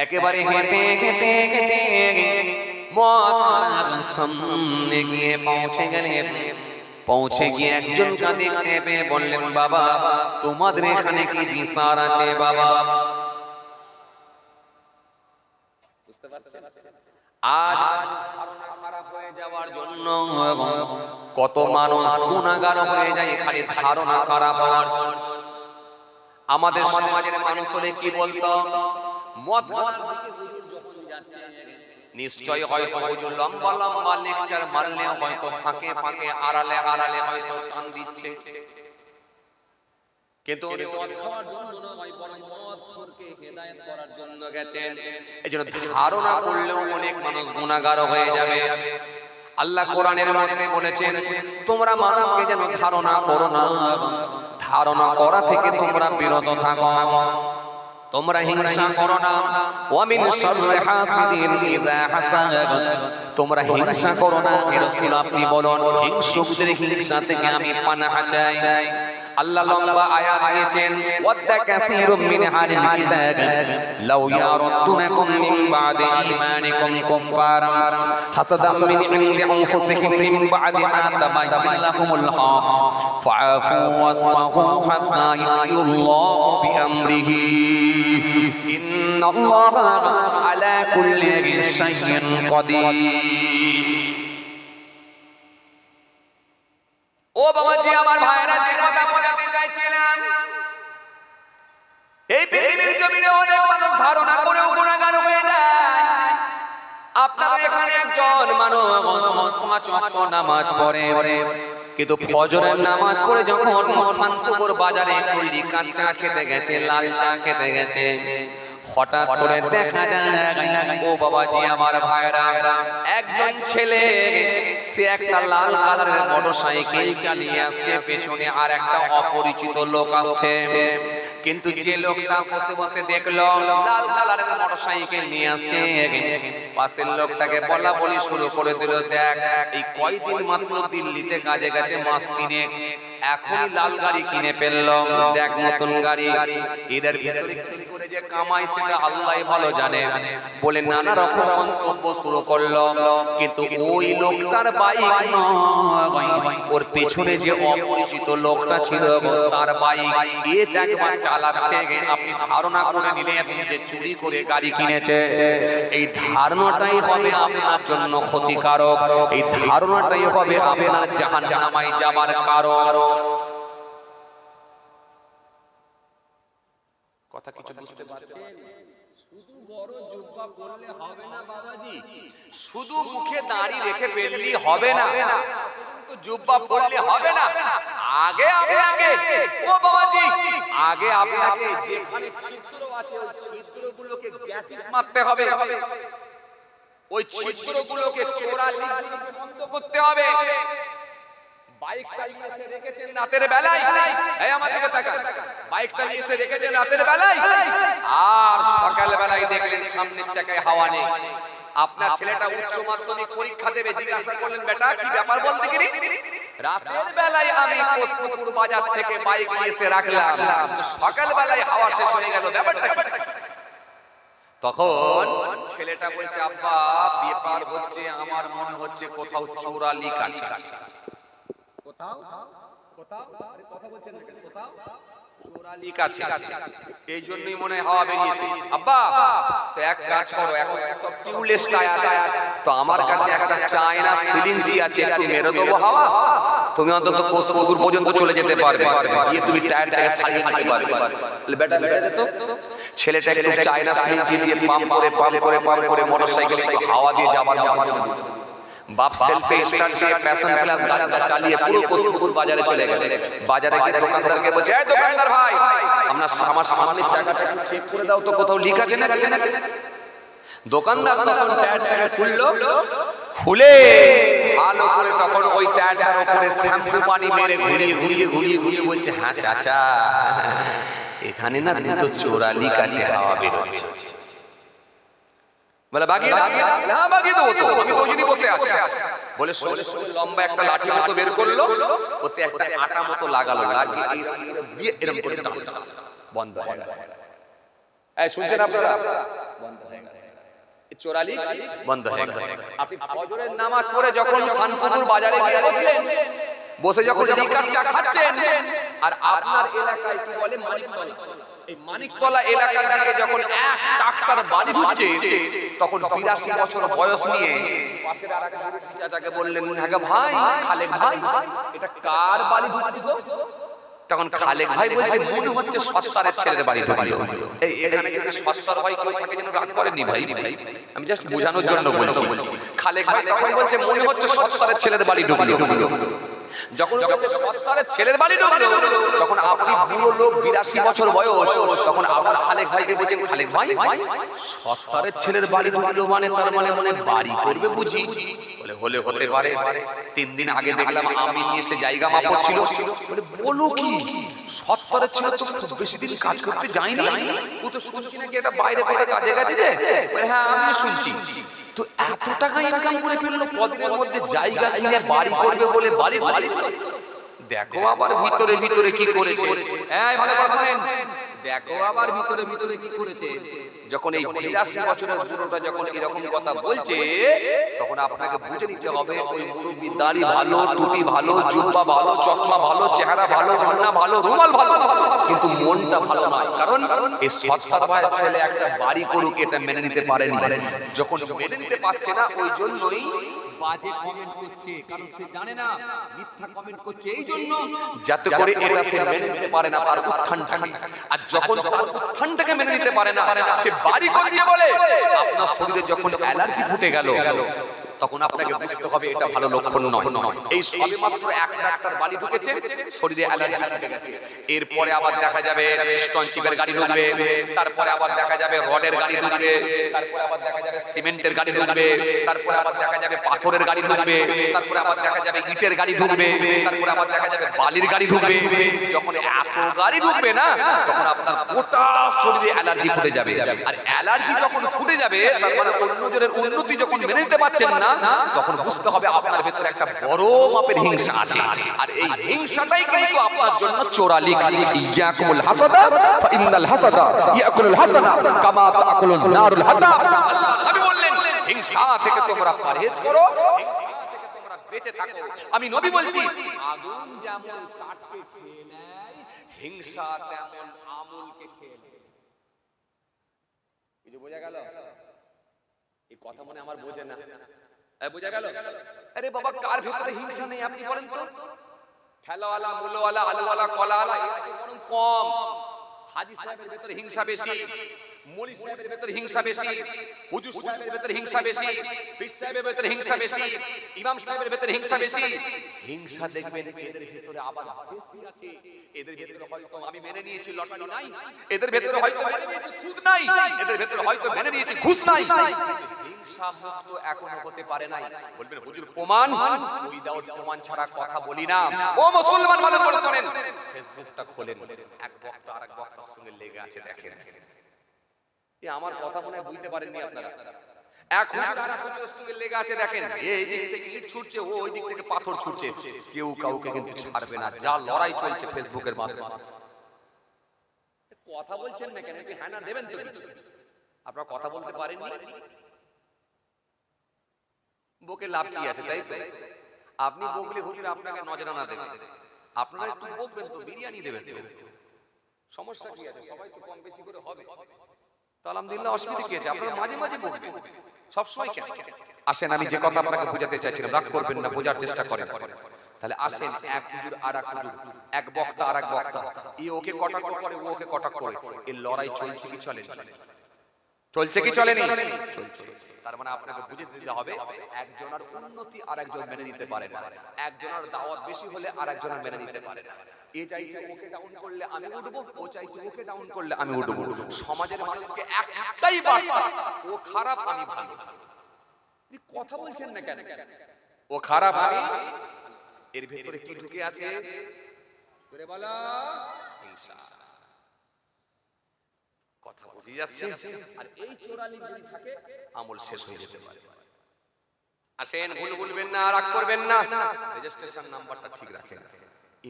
একেবারে হেঁটে হেঁটে হেঁটে মদখানার সামনে গিয়ে পৌঁছে গেলেন। পৌঁছে গিয়ে একজনকে দেখতে পেয়ে বললেন, বাবা তোমাদের এখানে কি বিচার আছে বাবা? বুঝতে পারছেন? আজ ধারণা খারাপ হয়ে যাওয়ার জন্য কত মানুষ গুনাহগার হয়ে যায় খালি ধারণা খারাপ হওয়ার জন্য। আমাদের সমাজের মানুষ হলে কি বলতো, মদ খাওয়ার দিকে হুজুর যখন যাচ্ছে নিশ্চয় হয়তো হুজুর লম্বা লম্বা লেকচার মারলে হয়তো ফাঁকে ফাঁকে আড়ালে আড়ালে হয়তো টান দিচ্ছে, কিন্তু উনি মদ খাওয়ার জন্য নয় বরং মদখোরকে হেদায়েত করার জন্য গেছেন। এজন্য ধারণা করলেও অনেক মানুষ গুনাহগার হয়ে যাবে। আল্লাহ কোরআনের মধ্যে বলেছেন, তোমরা মানুষকে যেন ধারণা করো না, ধারণা করা থেকে তোমরা বিরত থাকো, তোমরা হিংসা করো না। ওয়া মিন শাররি হাসিদিন ইযা হাসাদ, তোমরা হিংসা করো না। রাসূল আপনি বলুন, হিংসুকদের হিংসা থেকে আমি পানাহ চাই। আল্লাহ লম্বা আয়াত দিয়েছেন, ওয়াদ্দা কাসীরুম মিন আহলিল কিতাব লাউ ইয়ারুদ্দুনাকুম মিন বাদি ঈমানিকুম কুফারা হাসাদাম মিন ইনদি আনফুসিহিম মিন বাদি মা তাবাyyana লাহুমুল হক ফাআফু ওয়াসফাহু হাত্তা ইয়াতিল্লাহু বিআমরিহি ইন্নাল্লাহা আলা কুল্লি শাইইন কাদির। ও বাবাজি, আমার ভাইরা, যে কথা বোঝাতে চাইছিলাম, এই পৃথিবীর জমিনে অনেক মানুষ ধারণা করেও গুনাহগার হয়ে যায়। আপনাদের এখানে একজন মানুষ 5 ওয়াক্ত নামাজ পড়ে, কিন্তু ফজরের নামাজ পড়ে যখন শান্তপুর বাজারে কুল্লি কাঁচা খেতে গেছে, লাল চা খেতে গেছে, হঠাৎ করে দেখা যায়, ও বাবাজি আমার ভাইরা, একজন ছেলে সে একটা লাল কালারের মোটরসাইকেল চালিয়ে আসছে, পেছনে আর একটা অপরিচিত লোক আসছে। কিন্তু যে লোকটা বসে বসে দেখলো লাল কালারের মোটরসাইকেল নিয়ে আসছে, পাশের লোকটাকে বলা বলি শুরু করে দিল, দেখ এই কয়দিন মাত্র দিল্লিতে কাজে গেছে, মাস 3 এখনই লাল গাড়ি কিনে ফেললো, দেখ নতুন গাড়ি। এদের ভিতরে কি করে যে কামাই সেটা আল্লাহই ভালো জানে, বলে নানা রকম মন্তব্য শুরু করলো। কিন্তু ওই লোকটার বাইক নয়, ওর পেছনে যে অপরিচিত লোকটা ছিল তার বাইক, এ একবার চালাচ্ছে। আপনি ধারণা করে নিলেন যে চুরি করে গাড়ি কিনেছে। এই ধারণাটাই হবে আপনার জন্য ক্ষতিকারক, এই ধারণাটাই হবে আপনার জাহান্নামায় যাবার কারণ। কথা কিছু বুঝতে পারছেন? শুধু বড় জুব্বা পরলে হবে না বাবাজি, শুধু মুখে দাড়ি রেখে ফেললেই হবে না, তো জুব্বা পরলে হবে না। আগে আপনাকে, ও বাবাজি, আগে আপনাকে যেখানে ছিদ্র আছে ওই ছিদ্রগুলোকে গ্যাটিস মারতে হবে, ওই ছিদ্রগুলোকে চোরা লিকগুলোকে বন্ধ করতে হবে। বাইকটা নিয়ে এসে রেখেছেন রাতের বেলায়, এই আমার দিকে তাকান, বাইকটা নিয়ে এসে রেখেছেন রাতের বেলায়, আর সকাল বেলায় দেখলেন সামনের চাকায় হাওয়া নেই। আপনার ছেলেটা উচ্চ মাধ্যমিক পরীক্ষা দেবে, জিজ্ঞাসা করলেন, বেটা কি ব্যাপার বলতে গিরি? রাতের বেলায় আমি কোসপুকুর বাজার থেকে বাইক নিয়ে এসে রাখলাম, সকাল বেলায় হাওয়া শেষ হয়ে গেল, ব্যাপারটা কি? তখন ছেলেটা বলছে, আব্বা ব্যাপার হচ্ছে, আমার মনে হচ্ছে কোথাও চোরা লিক আছে। কোথাও কোথাও কথা বলছেন না, কোথাও চোরা লিক আছে, এই জন্যই মনে হয় হাওয়া বেরিয়েছে। আব্বা তো এক কাজ করো, এখন সব টিউবলেস টায়ার, তো আমার কাছে একটা চায়না সিলিঞ্জি আছে, একটু মেরে দেবো হাওয়া, তুমি অন্তত কোসপুকুর পর্যন্ত চলে যেতে পারবে, গিয়ে তুমি টায়ারটাকে সারিয়ে নিতে পারবে। বেটা বেটা তো ছেলেটা একটু চায়না সিলিঞ্জি দিয়ে পাম্প করে মোটরসাইকেলে একটু হাওয়া দিয়ে যাবার বাপ সেলফে স্টার্ট দিয়ে প্যাশন প্লাস গাড়িটা চালিয়ে পুরো কোসপুকুর বাজারে চলে গেল। বাজারে গিয়ে দোকানদারকে বলছে, এই দোকানদার ভাই, আমার সামনের জায়গাটা চেক করে দাও তো, কোথাও লিক আছে নাকি। দোকানদার তখন টায়ারটাকে খুলে ভালো করে তখন ওই টায়ারটার উপরে শ্যাম্পু পানি মেরে ঘুরিয়ে বলছে, হ্যাঁ চাচা এখানে না দুটো চোরা লিক আছে, হাওয়া বেরোচ্ছে। বলে বাগিয়ে দাও, হ্যাঁ বাগিয়ে দেবো তো, আমি তো ওই জন্যই বসে আছি বলে লম্বা একটা লাঠি মতো বের করলো, ওতে একটা আটা মতো লাগালো, লাগিয়ে দিয়ে এরকম করে টানলো, বন্ধ হয়ে গেল। এই শুনছেন আপনারা? বন্ধ হয়ে গেল। চোরালি বন্ধ হয়ে গেল। আপনি ফজরের নামাজ পড়ে যখন শানপুকুর বাজারে গিয়ে বসলেন, বসে যখন লিকার চা খাচ্ছেন, আর আপনার এলাকায় কি বলে মানিকতলা, এই মানিকতলা এলাকার দিকে যখন এক ডাক্তার বাড়ি ঢুকছে, তখন 82 বছর বয়স নিয়ে পাশের আরেক চাচাকে বললেন, হ্যাঁ ভাই, খালেক ভাই, এটা কার বাড়ি ঢুকছে গো? তখন খালেক ভাই বলছে, মনে হচ্ছে সত্তারের ছেলের বাড়ি ঢুকলো। এই এখানে যদি সত্তার হয় কেউ থাকে যেন রাগ করেননি ভাই, আমি জাস্ট বোঝানোর জন্য বলছি। খালেক ভাই তখন বলছে, মনে হচ্ছে সত্তারের ছেলের বাড়ি ঢুকলো। যখন সত্তারের ছেলের বাড়ি ঢুকলো, তখন আপনি বুড়ো লোক 82 বছর বয়স, তখন আবার খালেক ভাইকে বলছেন, খালেক ভাই, সত্তারের ছেলের বাড়ি ঢুকলো মানে তার মানে মনে বাড়ি করবে বুঝি? বলে হলে হতে পারে, 3 দিন আগে দেখলাম আমি নিয়ে এসে জায়গা মাপ করছিল। বলে বলো কি, সত্তারের ছেলে তো খুব বেশি দিন কাজ করতে যায়নি, ও তো শুনছি নাকি এটা বাইরে কোথায় কাজে গেছে যে? বলে হ্যাঁ আমি শুনছি। তো এত টাকা ইনকাম করে ফেললো কদিনের মধ্যে, জায়গা কিনে বাড়ি করবে বলে বাড়ি। দেখো আবার ভিতরে ভিতরে কি করেছে, এই ভালো করে শুনেন, দেখো আবার ভিতরে ভিতরে কি করেছে। যখন এই 82 বছরের বুড়োটা যখন এরকম কথা বলছে, তখন আপনাকে বুঝে নিতে হবে ওই মুরব্বি দাড়ি ভালো, টুপি ভালো, জুব্বা ভালো, চশমা ভালো, চেহারা ভালো, ওড়না ভালো, রুমাল ভালো, কিন্তু মনটা ভালো নয়। কারণ এই সত্তার ভাইয়ের ছেলে একটা বাড়ি করুক এটা মেনে নিতে পারেনি। যখন মেনে নিতে পারছে না, ওই জন্যই বাজে কমেন্ট করছে, কারণ সে জানে না, মিথ্যা কমেন্ট করছে এই জন্য যাতে করে এটা সে মেনে নিতে পারে না তার উত্থানটাকে। আর যখন তার উত্থানটাকে মেনে নিতে পারে না, সে বাড়ি করছে বলে আপনার শরীরে যখন অ্যালার্জি ফুটে গেল, তখন আপনাকে বুঝতে হবে এটা ভালো লক্ষণ নয়। এই সবেমাত্র একটা বাড়ি ঢুকেছে, শরীরে অ্যালার্জি ফুটে গেছে, এরপরে আবার দেখা যাবে স্টোন চিপের গাড়ি ঢুকবে, তারপরে আবার দেখা যাবে রডের গাড়ি ঢুকবে, তারপরে আবার দেখা যাবে সিমেন্টের গাড়ি ঢুকবে, তারপরে আবার দেখা যাবে পাথরের গাড়ি ঢুকবে, তারপরে আবার দেখা যাবে ইটের গাড়ি ঢুকবে, তারপরে আবার দেখা যাবে বালির গাড়ি ঢুকবে। যখন এত গাড়ি ঢুকবে না, তখন আপনার গোটা শরীরে অ্যালার্জি ফুটে যাবে। আর অ্যালার্জি যখন ফুটে যাবে, তার মানে অন্যজনের উন্নতি যখন মেনে নিতে পারছেন না, তখন বুঝতে হবে আপনার ভেতরে একটা বড় মাপের হিংসা আছে। আর এই হিংসাটাই কিন্তু আপনার জন্য চোরালি। ইয়াকুমুল হাসাদা ফাইন্নাল হাসাদা ইয়াকুলুল হাসানা কামা তাকুলুন নারুল হাতাব। আল্লাহ নবী বললেন, হিংসা থেকে তোমরা পরহেজ করো, হিংসা থেকে তোমরা বেঁচে থাকো। আমি নবী বলছি, আগুন যেমন কাঠকে খেয়ে নেয়, হিংসা তেমন আমলকে খেয়ে নেয়। কিছু বোঝা গেল? এই কথা মনে আমার বোঝে না, বোঝা গেল? আরে বাবা, কার ভিতরে হিংসা নেই আপনি বলেন তো? ঠেলাওয়ালা, মুলোওয়ালা, আলুওয়ালা, কলাওয়ালা বরং কম। হাজি সাহেবের ভিতরে হিংসা বেশি, মৌলী সাহেবের ভিতরে হিংসা বেশি, হুজুর সাহেবের ভিতরে হিংসা বেশি, পীর সাহেবের ভিতরে হিংসা বেশি, ইমাম সাহেবের ভিতরে হিংসা বেশি। হিংসা দেখবেন এদের ভিতরে আবার বেশি আছে। এদের ভিতরে হয়তো আমি মেনে নিয়েছি লটারি নাই, এদের ভিতরে হয়তো মেনে নিয়েছি সুদ নাই, এদের ভিতরে হয়তো মেনে নিয়েছি ঘুষ নাই। হিংসা মুক্ত এখনো হতে পারে নাই। বলবেন হুজুর প্রমাণ? ওই দাও, প্রমাণ ছাড়া কথা বলি না। ও মুসলমান ভালো করে শুনেন, ফেসবুকটা খোলেন, এক বক্তা আরেক বক্তার সঙ্গে লেগে আছে, দেখেন। এই আমার কথা মনে হয় বুঝতে পারেননি আপনারা। এক হুজুর আরেক হুজুরের সঙ্গে লেগে আছে, দেখেন। এই দিক থেকে ইট ছুটছে, ও ওই দিক থেকে পাথর ছুটছে, কেউ কাউকে কিন্তু ছাড়বে না। যা লড়াই চলছে ফেসবুকের মাধ্যমে। কথা বলছেন না কেন? হ্যাঁ না দেবেন তো? আপনারা কথা বলতে পারেননি, বকে লাভ কি আছে? তাই তো আপনি বকলে হুজুর আপনাকে নজরানা দেবে, আপনারা একটু বকবেন তো, বিরিয়ানি দেবেন তো, সমস্যা কি আছে? সবাই তো কম বেশি করে হবে, তো আলহামদুলিল্লাহ, অসুবিধা কি আছে? আপনারা মাঝে মাঝে বকবেন, সবসময় কেন? আসেন, আমি যে কথা আপনাকে বোঝাতে চাইছিলাম, রাগ করবেন না, বোঝার চেষ্টা করেন। তাহলে আসেন, এক হুজুর আর এক হুজুর, এক বক্তা আর এক বক্তা, ই ওকে কটাক্ষ করে, ও ওকে কটাক্ষ করে, এই লড়াই চলছে কি চলে? চলছে কি চলেনি? চলছে। তার মানে আপনাকে বুঝে দিতে হবে, একজনের উন্নতি আর একজন মেনে নিতে পারে না, একজনের দাওয়াত বেশি হলে আর একজনের মেনে নিতে পারে না। এ চাইছে ওকে ডাউন করলে আমি উঠবো, ও চাইছে ওকে ডাউন করলে আমি উঠবো। সমাজের মানুষকে একটাই বার্তা, ও খারাপ আমি ভালো। কথা বলছেন না কেন? ও খারাপ আমি, এর ভেতরে কি ঢুকে আছে? করে বলো হিংসা। কথা বুঝে যাচ্ছে? আর এই চোরালি যদি থাকে আমল শেষ হয়ে যেতে পারে। আসেন, ভুল বলবেন না, রাগ করবেন না, রেজিস্ট্রেশন নাম্বারটা ঠিক রাখেন,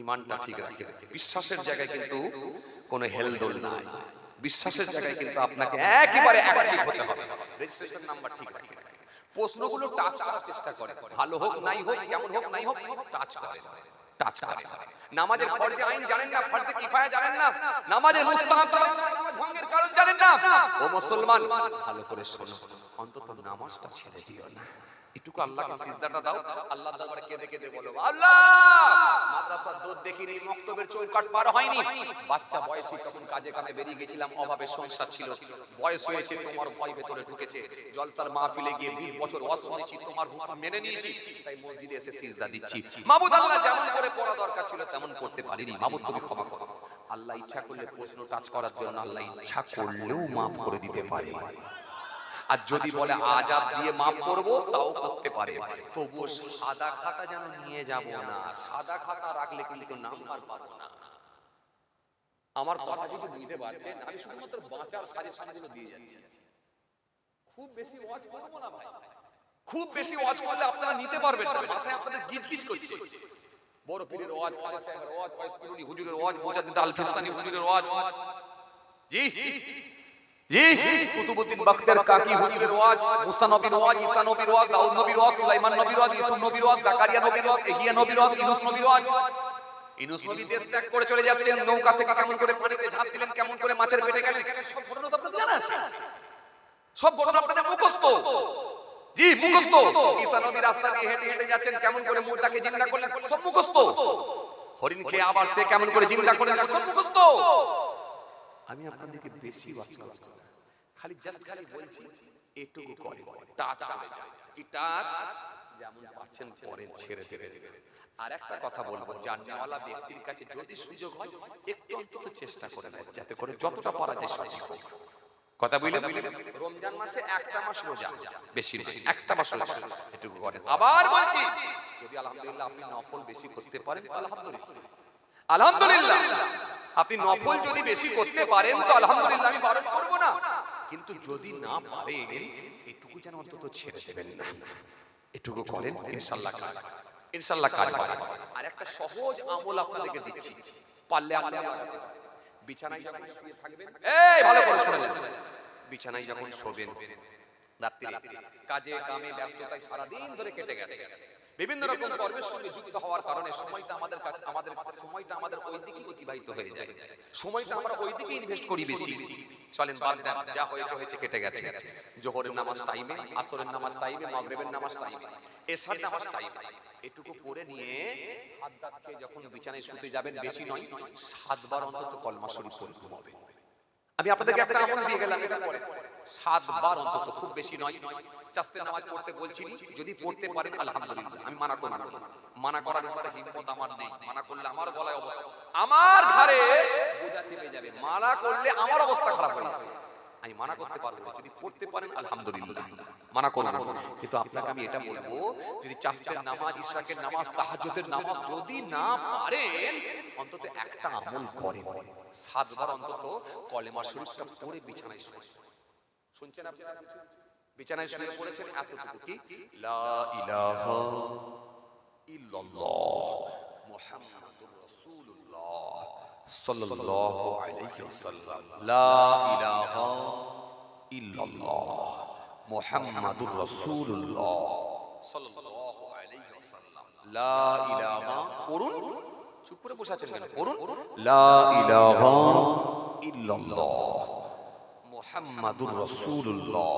ঈমানটা ঠিক রাখেন। বিশ্বাসের জায়গায় কিন্তু কোনো হেলদোল নাই, বিশ্বাসের জায়গায় কিন্তু আপনাকে একেবারে অ্যাক্টিভ হতে হবে। রেজিস্ট্রেশন নাম্বার ঠিক রাখেন। প্রশ্নগুলো টাচ করার চেষ্টা করেন, ভালো হোক নাই হোক, কেমন হোক নাই হোক, টাচ করেন, টাচ করেন। নামাজের ফরজে আইন জানেন না, ফরজে কিফায়া জানেন না, নামাজের মুস্তাহাব ভঙ্গের কারণ জানেন না, ও মুসলমান ভালো করে শোনো, অন্তত নামাজটা ছেড়ে দিও না। এটুকু আল্লাহকে সিজদাটা দাও, আল্লাহর দরবারে কেঁদে কেঁদে বলো, আল্লাহ মাদ্রাসার দূর দেখিনি, মক্তবের চৌকাট পার হয়নি, বাচ্চা বয়সী তখন কাজে কামে বেরিয়ে গেছিলাম, অভাবে সংসার ছিল, বয়স হয়েছে, তোমার ভয় ভেতরে ঢুকেছে, জলসার মাহফিলে গিয়ে 20 বছর ওয়াজ শুনেছি, তোমার হুকুম মেনে নিয়েছি, তাই মসজিদে এসে সিজদা দিচ্ছি। মাবুদ আল্লাহ যেমন করে পড়া দরকার ছিল তেমন করতে পারিনি, মাবুদ তুমি ক্ষমা করো। আল্লাহ ইচ্ছা করলে প্রশ্ন টাচ করার জন্য আল্লাহ ইচ্ছা করলেও মাফ করে দিতে পারে। আর যদি বলে আজাব দিয়ে মাফ করব, তাও করতে পারে। তবুও সাদা খাতা যেন নিয়ে যাব না, সাদা খাতা রাখলে কিন্তু নাম্বার পাবো না। আমার কথা কিছু বুঝতে পারছেন? আমি শুধুমাত্র বাঁচার সাজেশনগুলো দিয়ে যাচ্ছি। খুব বেশি ওয়াজ করব না ভাই, খুব বেশি ওয়াজ করলে আপনারা নিতে পারবেন না, মাথায় আপনাদের গিজগিজ করছে। বড় পীরের ওয়াজ, খালেদ সাহেবের ওয়াজ, ফয়জকুলি হুজুরের ওয়াজ, মুজাদ্দিদ আল ফিসানি হুজুরের ওয়াজ, জি জি, কুতুবউদ্দিন বখতিয়ার কাকি হুজুরের ওয়াজ, মুসা নবীর ওয়াজ, ঈসা নবীর ওয়াজ, দাউদ নবীর ওয়াজ, সুলাইমান নবীর ওয়াজ, ইউসুফ নবীর ওয়াজ, জাকারিয়া নবীর ওয়াজ, ইহইয়া নবীর ওয়াজ, ইউনূস নবীর ওয়াজ। ইউনূস নবী দেশ ত্যাগ করে চলে যাচ্ছেন, নৌকা থেকে কেমন করে পানিতে ঝাঁপ দিলেন, কেমন করে মাছের পেটে গেলেন, সব ঘটনা তো আপনাদের জানা আছে, সব ঘটনা আপনাদের মুখস্থ, জি মুখস্থ। ঈসা নবী রাস্তা দিয়ে হেঁটে হেঁটে যাচ্ছেন, কেমন করে মুর্দাকে জিন্দা করলেন, সব মুখস্থ। হরিণ খেয়ে আবার সে কেমন করে জিন্দা করলেন, সব মুখস্থ। আমি আপনাদেরকে বেশি বাঁচাবো, খালি জাস্ট খালি বলছি এটুকু করে টাচ করে যায়, কি টাচ যেমন পাচ্ছেন করেন, ছেড়ে দেবেন। আর একটা কথা বলবো, জাননেওয়ালা ব্যক্তির কাছে যদি সুযোগ হয় একটু অন্তত চেষ্টা করে নেন, যাতে করে যতটা পারা যায় সঠিক হোক। কথা বললেন, রমজান মাসে একটা মাস রোজা, বেশি বেশি একটা মাস রোজা, এটুকু করেন। আবার বলছি, যদি আলহামদুলিল্লাহ আপনি নফল বেশি করতে পারেন তো আলহামদুলিল্লাহ, আলহামদুলিল্লাহ। আপনি নফল যদি বেশি করতে পারেন তো আলহামদুলিল্লাহ, আমি বারণ করব না। কিন্তু যদি না পারেন, এটুকু যেন অন্তত ছেড়ে দেবেন না, এটুকু করেন, ইনশাআল্লাহ কাজ, ইনশাআল্লাহ কাজ পাবেন। আর একটা সহজ আমল আপনাদেরকে দিচ্ছি, পারলে আপনি বিছানায় যখন শুয়ে থাকবেন, এই ভালো করে শুনে নেন, বিছানায় যখন শোবেন, রাত্রি কাজে কামে ব্যস্ততায় সারা দিন ধরে কেটে গেছে, বিভিন্ন রকম কর্মের সঙ্গে যুক্ত হওয়ার কারণে সময়টা আমাদের ওই দিকেই অতিবাহিত হয়ে যায়, সময়টা আমরা ওই দিকে ইনভেস্ট করি বেশি। চলেন বাদ দেন, যা হয়েছে হয়েছে, কেটে গেছে। জোহরের নামাজ টাইমে, আসরের নামাজ টাইমে, মাগরিবের নামাজ টাইমে, এশার নামাজ টাইমে, এটুকু পড়ে নিয়ে হাত দাঁত খেয়ে যখন বিছানায় শুতে যাবেন, বেশি নয় 7 বার অন্তত কলমা শরীফ পড়ে ঘুমাবেন। আমি আপনাদেরকে একটা আমল দিয়ে গেলাম, এটা পড়ে 7 বার অন্তত, খুব বেশি নয়। চাস্তে নামাজ পড়তে বলছি, যদি পড়তে পারেন আলহামদুলিল্লাহ, আমি মানা করব না, মানা করার মতো হিম্মত আমার নেই, মানা করলে আমার গলায় অবস্থা, আমার ঘাড়ে বোঝা চেপে যাবে, মানা করলে আমার অবস্থা খারাপ হয়ে যাবে। আমি মানা করতে পারবো না, যদি পড়তে পারেন আলহামদুলিল্লাহ, মানা করব না। কিন্তু আপনাকে আমি এটা বলবো, যদি চাস্তের নামাজ, ইশরাকের নামাজ, তাহাজ্জুদের নামাজ যদি না পারেন, অন্তত একটা আমল করেন, 7 বার অন্তত কলেমা শরীফটা পড়ে বিছানায় শুয়ে। শুনছেন আপনারা? বিছানায় শুয়ে পড়েছেন, এতটুকু কি লা ইলাহা ইল্লাল্লাহ মুহাম্মাদুর রাসূলুল্লাহ সাল্লাল্লাহু আলাইহি ওয়াসাল্লাম, লা ইলাহা ইল্লাল্লাহ মুহাম্মাদুর রাসূলুল্লাহ সাল্লাল্লাহু আলাইহি ওয়াসাল্লাম, লা ইলাহা, পড়ুন, চুপ করে বসে আছেন কেন, পড়ুন, লা ইলাহা ইল্লাল্লাহ মুহাম্মাদুর রাসূলুল্লাহ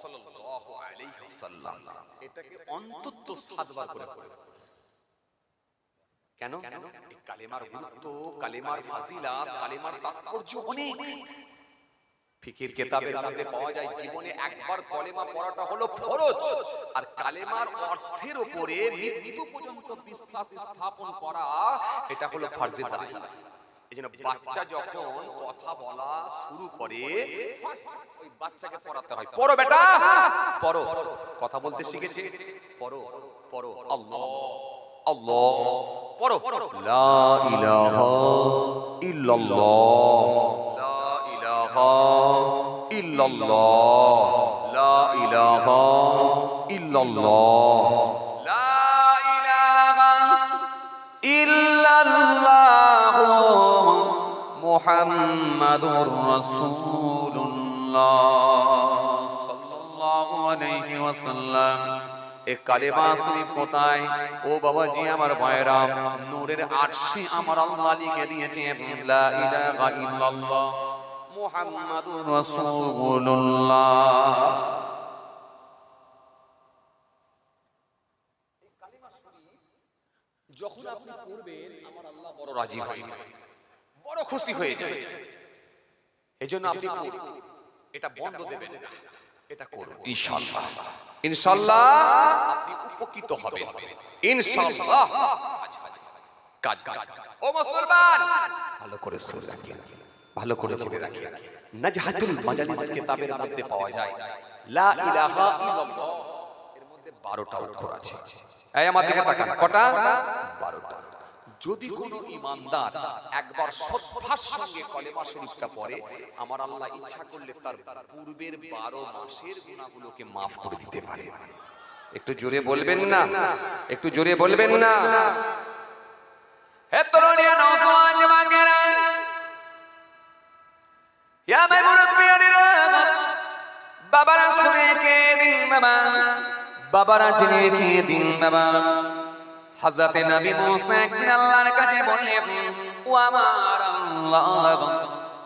সাল্লাল্লাহু আলাইহি ওয়াসাল্লাম। এটাকে অন্তত 7 বার করে পড়ুন। কেন? এই কালেমার গুরুত্ব, কালেমার ফাজিলাত, কালেমার তাৎপর্য অনেক। ফিকির কিতাবের মধ্যে পাওয়া যায়, জীবনে একবার কলেমা পড়াটা হলো ফরজ, আর কালেমার অর্থের উপরে মৃত্যু পর্যন্ত বিশ্বাস স্থাপন করা, এটা হলো ফরজে দায়ী। এজন্য বাচ্চা যখন কথা বলা শুরু করে, ওই বাচ্চাকে পড়াতে হয়, পড়ো বেটা, পড়ো, কথা বলতে শিখেছে, পড়ো পড়ো, আল্লাহ আল্লাহ, পড়ো, লা ইলাহা ইল্লাল্লাহ, লা ইলাহা ইলাহা ইল্লাল্লাহ লা ইলাহা ইল্লাল্লাহ লা ইলাহা ইল্লাল্লাহ মুহাম্মাদুর রাসূলুল্লাহ সাল্লাল্লাহু আলাইহি ওয়াসাল্লাম। এ কালেমা শরীফ কোথায়? ও বাবাজি আমার ভাইরা, নূরের আরশে আমার আল্লাহ লিখে দিয়েছে লা ইলাহা ইল্লাল্লাহ মুহাম্মাদুর রাসূলুল্লাহ। যখন আপনি পড়বেন আমার আল্লাহ বড় রাজি হয়, বড় খুশি হয়ে যায়। এজন্য আপনি পড়ুন, এটা বন্ধ দেবেন না, এটা করুন ইনশাআল্লাহ। ইনশাআল্লাহ আপনি উপকৃত হবেন ইনশাআল্লাহ। কাজ ও মুসলমান ভালো করে শুনে রাখেন, ভালো করে জেনে রাখেন। নাজহাতুল মাজালিস কিতাবের মধ্যে পাওয়া যায় লা ইলাহা ইল্লাল্লাহ, এর মধ্যে 12টা অক্ষর আছে। এই আমার দিকে তাকান, কটা? 12টা। যদি কোনো ঈমানদার একবার শ্রদ্ধার সঙ্গে কলেমা শরীফটা পড়ে, আমার আল্লাহ ইচ্ছা করলে তার পূর্বের 12 মাসের গুনাহগুলোকে maaf করে দিতে পারে। একটু জোরে বলবেন না, একটু জোরে বলবেন না। হে তরুণিয়া নওজোয়ান জওয়ানেরা, ইয়া মে মুরব্বিয়ানেরা, বাবারা শুনে কে দিন বাবা, বাবারা জেনে কে দিন বাবা। হযরত নবী মুসা একদিন আল্লাহর কাছে বললেন, ও আমার আল্লাহ,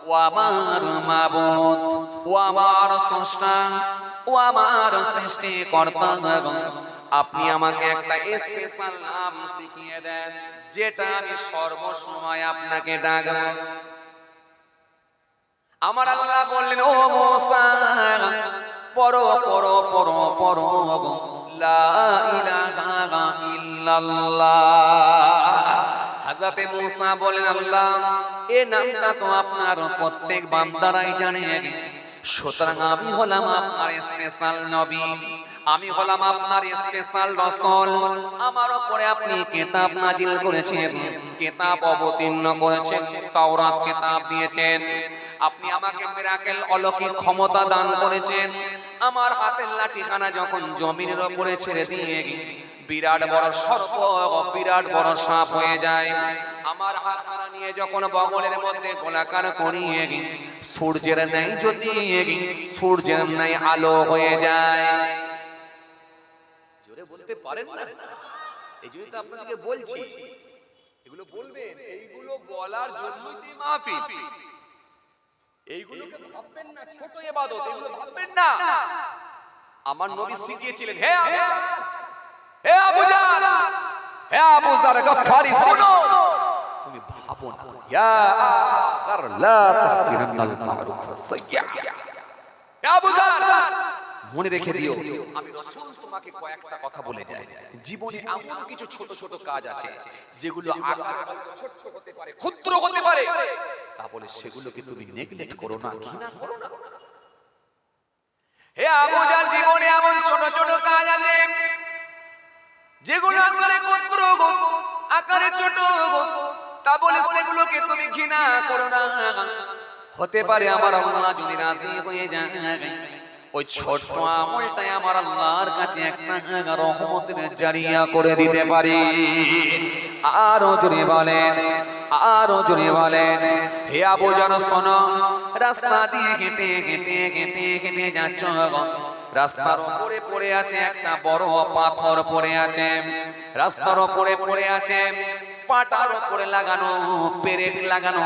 ও আমার মাবুদ, ও আমার স্রষ্টা, ও আমার সৃষ্টিকর্তা, আপনি আমাকে একটা স্পেশাল নাম শিখিয়ে দেন যেটা আমি সর্বসময় আপনাকে ডাকব। আমার আল্লাহ বললেন, ও মুসা পড়ো পড়ো পড়ো পড়ো লা ইলাহা ইল্লাল্লাহ। হযরত মুসা বলেন, আল্লাহ এই নামটা তো আপনার প্রত্যেক বান্দারাই জানে, সুতরাং আমি হলাম আপনার স্পেশাল নবী, আমি হলাম আপনার স্পেশাল রাসূল। আমার উপরে আপনি কিতাব নাজিল করেছেন, কিতাব অবতীর্ণ করেছেন, তাওরাত কিতাব দিয়েছেন। আপনি আমাকে মিরাকেল অলৌকিক ক্ষমতা দান করেছেন। আমার হাতের লাঠিখানা যখন জমিনের উপরে ছেড়ে দিয়ে বিরাট বড় সর্প, বিরাট বড় সাপ হয়ে যায়, আমার হাতখানা নিয়ে যখন বগলের মধ্যে গোলাকার করিয়ে সূর্যের ন্যায় যদি সূর্যের ন্যায় আলো হয়ে যায়। জোরে বলতে পারেন না? এই জন্যই তো আপনাদেরকে বলছি এগুলো বলবেন, এইগুলো বলার জন্যই তো মাহফিল। এইগুলোকে ভাববেন না ছোট ইবাদত, এগুলো ভাববেন না। আমার নবী শিখিয়েছিলেন, হে আবু জার, হে আবু জার গফফারি, শুনো, তুমি ভাবো না, ইয়া জার লা তাহকিরান্নাল মারুফ সাইয়্যা। হে আবু জার, মনে রেখে দিও আমি রাসূল তোমাকে কয়েকটা কথা বলে যাই। জীবনে এমন কিছু ছোট ছোট কাজ আছে যেগুলো আকারে ছোট ছোট হতে পারে, ক্ষুদ্র হতে পারে, তা বলে সেগুলোকে তুমি নেগলেক্ট করো না, ঘৃণা করো না। হে আবু জার, জীবনে এমন ছোট ছোট কাজ আছে যেগুলো আকারে ক্ষুদ্র, আকারে ছোট, তা বলে সেগুলোকে তুমি ঘৃণা করো না। হতে পারে আমার আল্লাহ যদি রাজি হয়ে যায়, ওই ছোট্ট আমলটাই আমার আল্লাহর কাছে একটা রহমতের জারিয়া করে দিতে পারে। আরো জোরে বলেন, আরো জোরে বলেন। হে আবু জার শোনো, রাস্তা দিয়ে হেঁটে হেঁটে হেঁটে হেঁটে যাচ্ছ, রাস্তার উপরে পড়ে আছে একটা বড় পাথর পড়ে আছে, রাস্তার উপরে পড়ে আছে পাটার উপরে লাগানো পেরেক লাগানো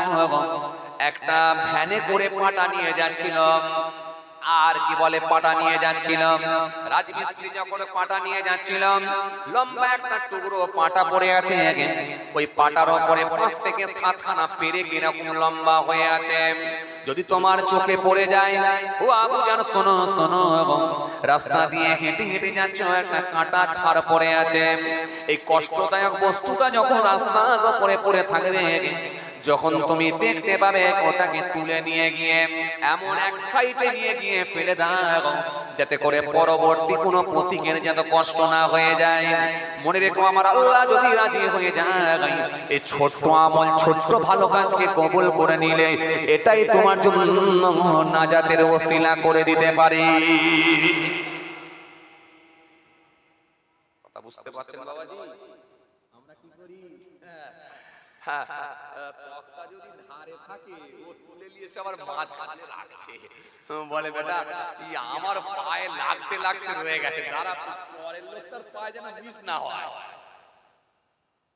একটা ভ্যানে করে পাটা নিয়ে যাচ্ছিল। আর কি বলে পাটা নিয়ে যাচ্ছিল, রাজমিস্ত্রি যখন পাটা নিয়ে যাচ্ছিল, লম্বা একটা টুকরো পাটা পড়ে আছে, ওই পাটার উপরে 5 থেকে 7 খানা পেরেক এরকম লম্বা হয়ে আছে। যদি তোমার চোখে পড়ে যায়, ও আবু জার শোনো শোনো, রাস্তা দিয়ে হেঁটে হেঁটে যাচ্ছ, একটা কাঁটা ছাড় পড়ে আছে। এই কষ্টদায়ক বস্তুটা যখন রাস্তার উপরে পড়ে থাকবে, যখন তুমি দেখতে পাবে ওটাকে তুলে নিয়ে গিয়ে এমন এক সাইডে নিয়ে গিয়ে ফেলে দাও যাতে করে পরবর্তী কোনো প্রতীকের যেন কষ্ট না হয়ে যায়। মনে রেখো আমার আল্লাহ যদি রাজি হয়ে যায় এই ছোট্ট আমল ছোট্ট ভালো কাজকে কবুল করে নিলে এটাই তোমার জন্য নাজাতের ওসিলা করে দিতে পারে। কথা বুঝতে পারছেন বাবাজি? আমরা কি করি? হ্যাঁ, তক্তা যদি ধারে থাকে ও তুলে নিয়ে এসে আবার মাঝখানে রাখছে, বলে বেটা আমার পায়ে লাগতে লাগতে রয়ে গেছে, দাঁড়া পরের লোকটার পায়ে যেন মিস না হয়।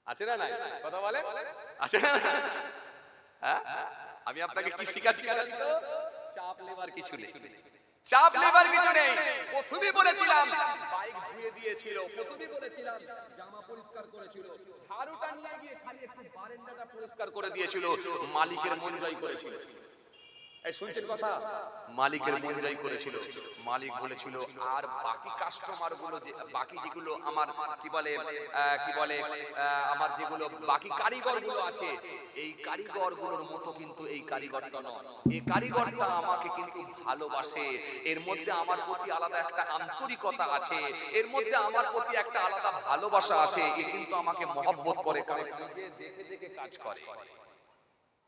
আছে না নাই? কথা বলে আছে না? হ্যাঁ, আমি আপনাকে কি শিখাচ্ছি? চাপ লেবার কিছু নেই, চাপ লেবার কিছু নেই। প্রথমেই বলেছিলাম বাইক ধুয়ে দিয়েছিল, প্রথমেই বলেছিলাম জামা পরিষ্কার করেছিল, ঝাড়ুটা নিয়ে গিয়ে খালি একটু বারান্দাটা পরিষ্কার করে দিয়েছিল, মালিকের মন জয় করেছিল। এই শুনছেন কথা? মালিকের মন জয় করেছিল। মালিক বলেছিল আর বাকি কাস্টমার গুলো যে বাকি যেগুলো আমার কি বলে আমার যেগুলো বাকি কারিগর গুলো আছে এই কারিগর গুলোর মতো কিন্তু এই কারিগরটা নয়। এই কারিগরটা আমাকে কিন্তু ভালোবাসে, এর মধ্যে আমার প্রতি আলাদা একটা আন্তরিকতা আছে, এর মধ্যে আমার প্রতি একটা আলাদা ভালোবাসা আছে, এ কিন্তু আমাকে মহব্বত করে, কারণ নিজে দেখে দেখে কাজ করে।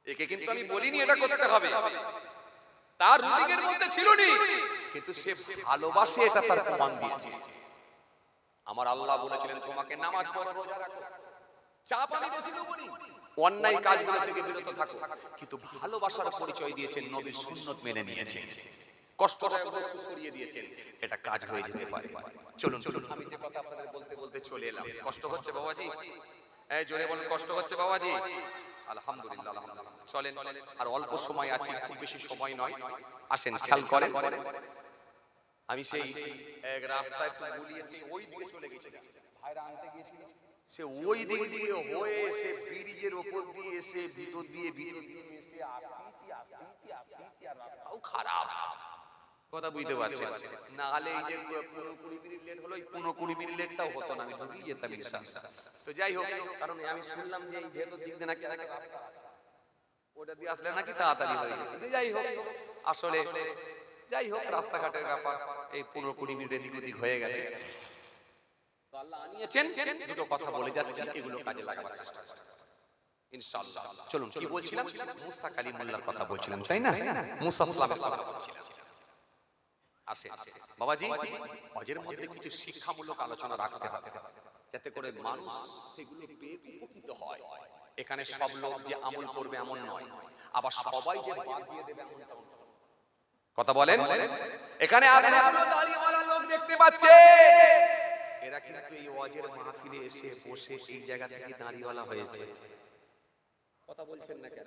একে কিন্তু আমি বলিনি এটা করতে হবে, তার রুটিং এর মধ্যে ছিল না, কিন্তু সে ভালোবাসে, এটা তার প্রমাণ দিয়েছে। আমার আল্লাহ বলেছিলেন তোমাকে নামাজ পড়ো, রোজা রাখো, চাপ আমি বেশি দেব না, অন্যায় কাজগুলো থেকে বিরত থাকো, কিন্তু ভালোবাসার পরিচয় দিয়েছেন, নবীর সুন্নাত মেনে নিয়েছেন, কষ্টটা বস্তু সরিয়ে দিয়েছেন, এটা কাজ হয়ে যেতে পারে। চলুন চলুন, আমি যে কথা আপনাদের বলতে বলতে চলে এলাম। কষ্ট হচ্ছে বাবাজি? এই জোরে বলুন, কষ্ট হচ্ছে বাবাজি? আলহামদুলিল্লাহ, আলহামদুলিল্লাহ। চলেন, আর অল্প সময় আছে, খুব বেশি সময় নয়। আসেন, খেয়াল করেন, আমি সেই এক রাস্তায় একটু গুলিয়ে সেই ওই দিকে চলে গেছি, ভাইরা আনতে গিয়েছিল, সে ওই দিক দিয়ে হয়ে সে ব্রিজের উপর দিয়ে এসে ভিতর দিয়ে এসে আসতে আর রাস্তাও খারাপ। কথা বুঝতে পারছেন? না হলে এই যে 15-20 মিনিট লেট হলো, এই 15-20 মিনিট লেটটাও হতো না, আমি ঢুকিয়ে যেতাম ইনশাআল্লাহ। তো যাই হোক, কারণ আমি শুনলাম যে এই ভেতর দিক দিয়ে নাকি রাস্তা ওটা দিয়ে আসলে নাকি তাড়াতাড়ি হয়ে যাবে। যাই হোক, আসলে যাই হোক, রাস্তাঘাটের ব্যাপার, এই 15-20 মিনিট এদিক ওদিক হয়ে গেছে। তো আল্লাহ আনিয়েছেন, দুটো কথা বলে যাচ্ছি, এগুলো কাজে লাগাবার চেষ্টা করব ইনশাআল্লাহ। চলুন, কি বলছিলাম? মুসা কালিমুল্লাহর কথা বলছিলাম, তাই না? মুসা সাল্লাল্লাহু আলাইহি কথা বলছিলাম। আসে বাবাজি, হজের মধ্যে কিছু শিক্ষামূলক আলোচনা রাখতে হবে, যাতে করে মানুষ সেগুলো পেয়ে উপকৃত হয়। এখানে সব লোক যে আমল করবে এমন নয়, আবার সবাই যে বাদ দিয়ে দেবে এমনটাও নয়। কথা বলেন? এখানে এতগুলো দাড়িওয়ালা লোক দেখতে পাচ্ছে, এরা কিন্তু এই ওয়াজের মাহফিলে এসে বসে এই জায়গা থেকে দাড়িওয়ালা হয়েছে। কথা বলছেন না কেন?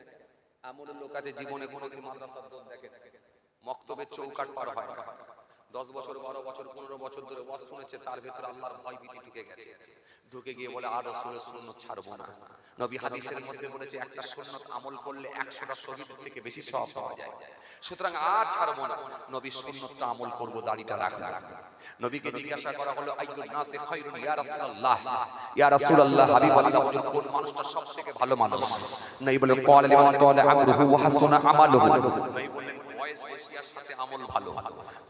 এমন লোক আছে জীবনে কোনোদিন মাদ্রাসার দোষ দেখে, মক্তবের চৌকাট পার হয়, 10 বছর 12 বছর 15 বছর ধরে ওয়াজ শুনেছে, তার ভেতরে আল্লাহর ভয় ভীতি ঢুকে গেছে, ঢুকে গিয়ে বলে আর রাসূলের সুন্নাত ছাড়বো না। নবী হাদিসের মধ্যে বলেছে একটা সুন্নাত আমল করলে 100টা শহীদের থেকে বেশি সওয়াব পাওয়া যায়, সুতরাং আর ছাড়বো না, নবীর সুন্নাতটা আমল করব, দাড়িটা রাখবো। নবীকে জিজ্ঞাসা করা হলো আইয়ুন নাসি খায়রুন ইয়া রাসূলুল্লাহ, ইয়া রাসূলুল্লাহ, হাবিবাল্লাহ, কোন মানুষটা সবথেকে ভালো মানুষ? নবী বলে ক্বালা লিমান তাওয়ালা আমরুহু ওয়া হাসানা আমালুহু। নবী বলেন বয়স বেশি আর সাথে আমল ভালো।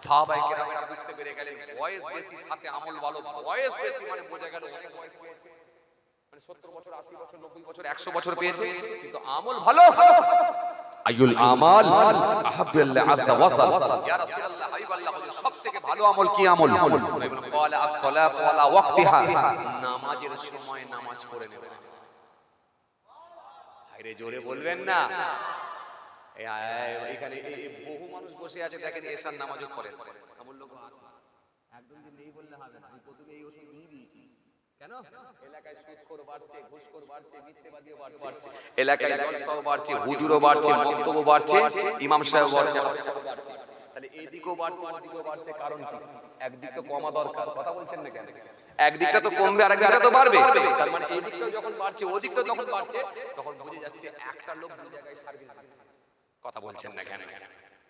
সাহাবায়ে কেরামেরা বুঝতে পেরে গেলেন বয়স বেশি সাথে আমল ভালো। বয়স বেশি মানে বোঝা গেল অনেক বয়স পেয়েছে, মানে 70 বছর 80 বছর 90 বছর 100 বছর পেয়েছে, কিন্তু আমল ভালো। আইয়ুল আমাল আহাব্বুল্লাহ আযজা ওয়া জাল, ইয়া রাসূলুল্লাহ, হাবিবাল্লাহ, সবথেকে ভালো আমল কি আমল? নবী বলেন ক্বালা আস-সালাতু আলা ওয়াক্তিহা, নামাজের সময় নামাজ পড়ে নেবে। হায়রে জোরে বলবেন না? এখানে বহু মানুষ বসে আছে, দেখেন এশার নামাজও পড়েন, এমন লোক আছে। একদম যে নেই বললে হবে না, আমি প্রথমে এই ওষুধ দিয়ে দিয়েছি। কেন? এলাকায় সুদখোর বাড়ছে, ঘুষখোর বাড়ছে, মিথ্যাবাদীও বাড়ছে, এলাকায় জলসাও বাড়ছে, হুজুরও বাড়ছে, মক্তব্য বাড়ছে, ইমাম সাহেব বাড়ছে, তাহলে এইদিকেও বাড়ছে ওদিকেও বাড়ছে, কারণ কি? একদিক তো কমা দরকার। কথা বলছেন না কেন? একদিকটা তো কমবে আর একদিকটা তো বাড়বে, তার মানে এই দিকটাও যখন বাড়ছে ওদিকটাও যখন বাড়ছে, তখন বুঝে যাচ্ছে একটা লোক দুই জায়গায় সার্ভিস দিচ্ছে। কথা বলছেন না কেন?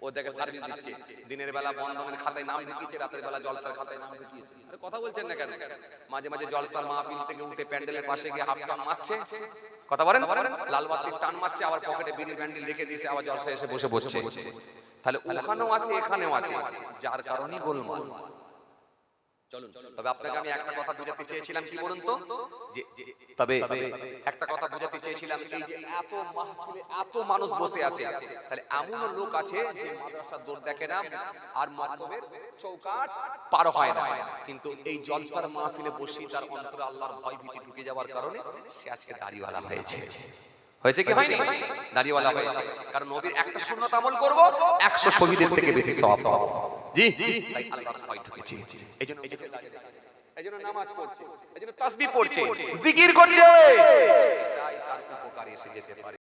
ও দেখে সার্ভিস দিচ্ছে, দিনের বেলা বন্ধনের খাতায় নাম ঢুকিয়েছে, রাতের বেলা জলসার খাতায় নাম ঢুকিয়েছে। আরে কথা বলছেন না কেন? মাঝে মাঝে জলসার মাহফিল থেকে উঠে প্যান্ডেলের পাশে গিয়ে হাফ টান মারছে, কথা বলেন, লাল বাতির টান মারছে, আবার পকেটে বিড়ির ব্যান্ডেল রেখে দিয়েছে, আবার জলসা এসে বসে বসছে। তাহলে ওখানেও আছে এখানেও আছে, যার কারণেই গোলমাল। চলুন, তবে আপনাকে আমি একটা কথা বুঝাতে চেয়েছিলাম, কি বলুন তো, যে তবে একটা কথা বুঝাতে চেয়েছিলাম, এই যে এত মাহফিলে এত মানুষ বসে আছে, তাহলে এমন লোক আছে যে মাদ্রাসার দৌড় দেখে না আর মাহফিলের চৌকাট পার হয় না, কিন্তু এই জলসার মাহফিলে বসে তার অন্তরে আল্লাহর ভয় ভীতি ঢুকে যাওয়ার কারণে সে আজকে দাড়িওয়ালা হয়েছে। হয়েছে কি হয়নি? দাড়িওয়ালা হয়েছে, কারণ নবীর একটা সুন্নাত আমল করব 100 শহীদের থেকে বেশি সওয়াব পাবো। জি, তাই আল্লাহর ভয় ঢুকেছে, এইজন্য নামাজ পড়ছে, এইজন্য তাসবিহ পড়ছে, জিকির করছে, এটাই তার উপকারে এসে যেতে পারে।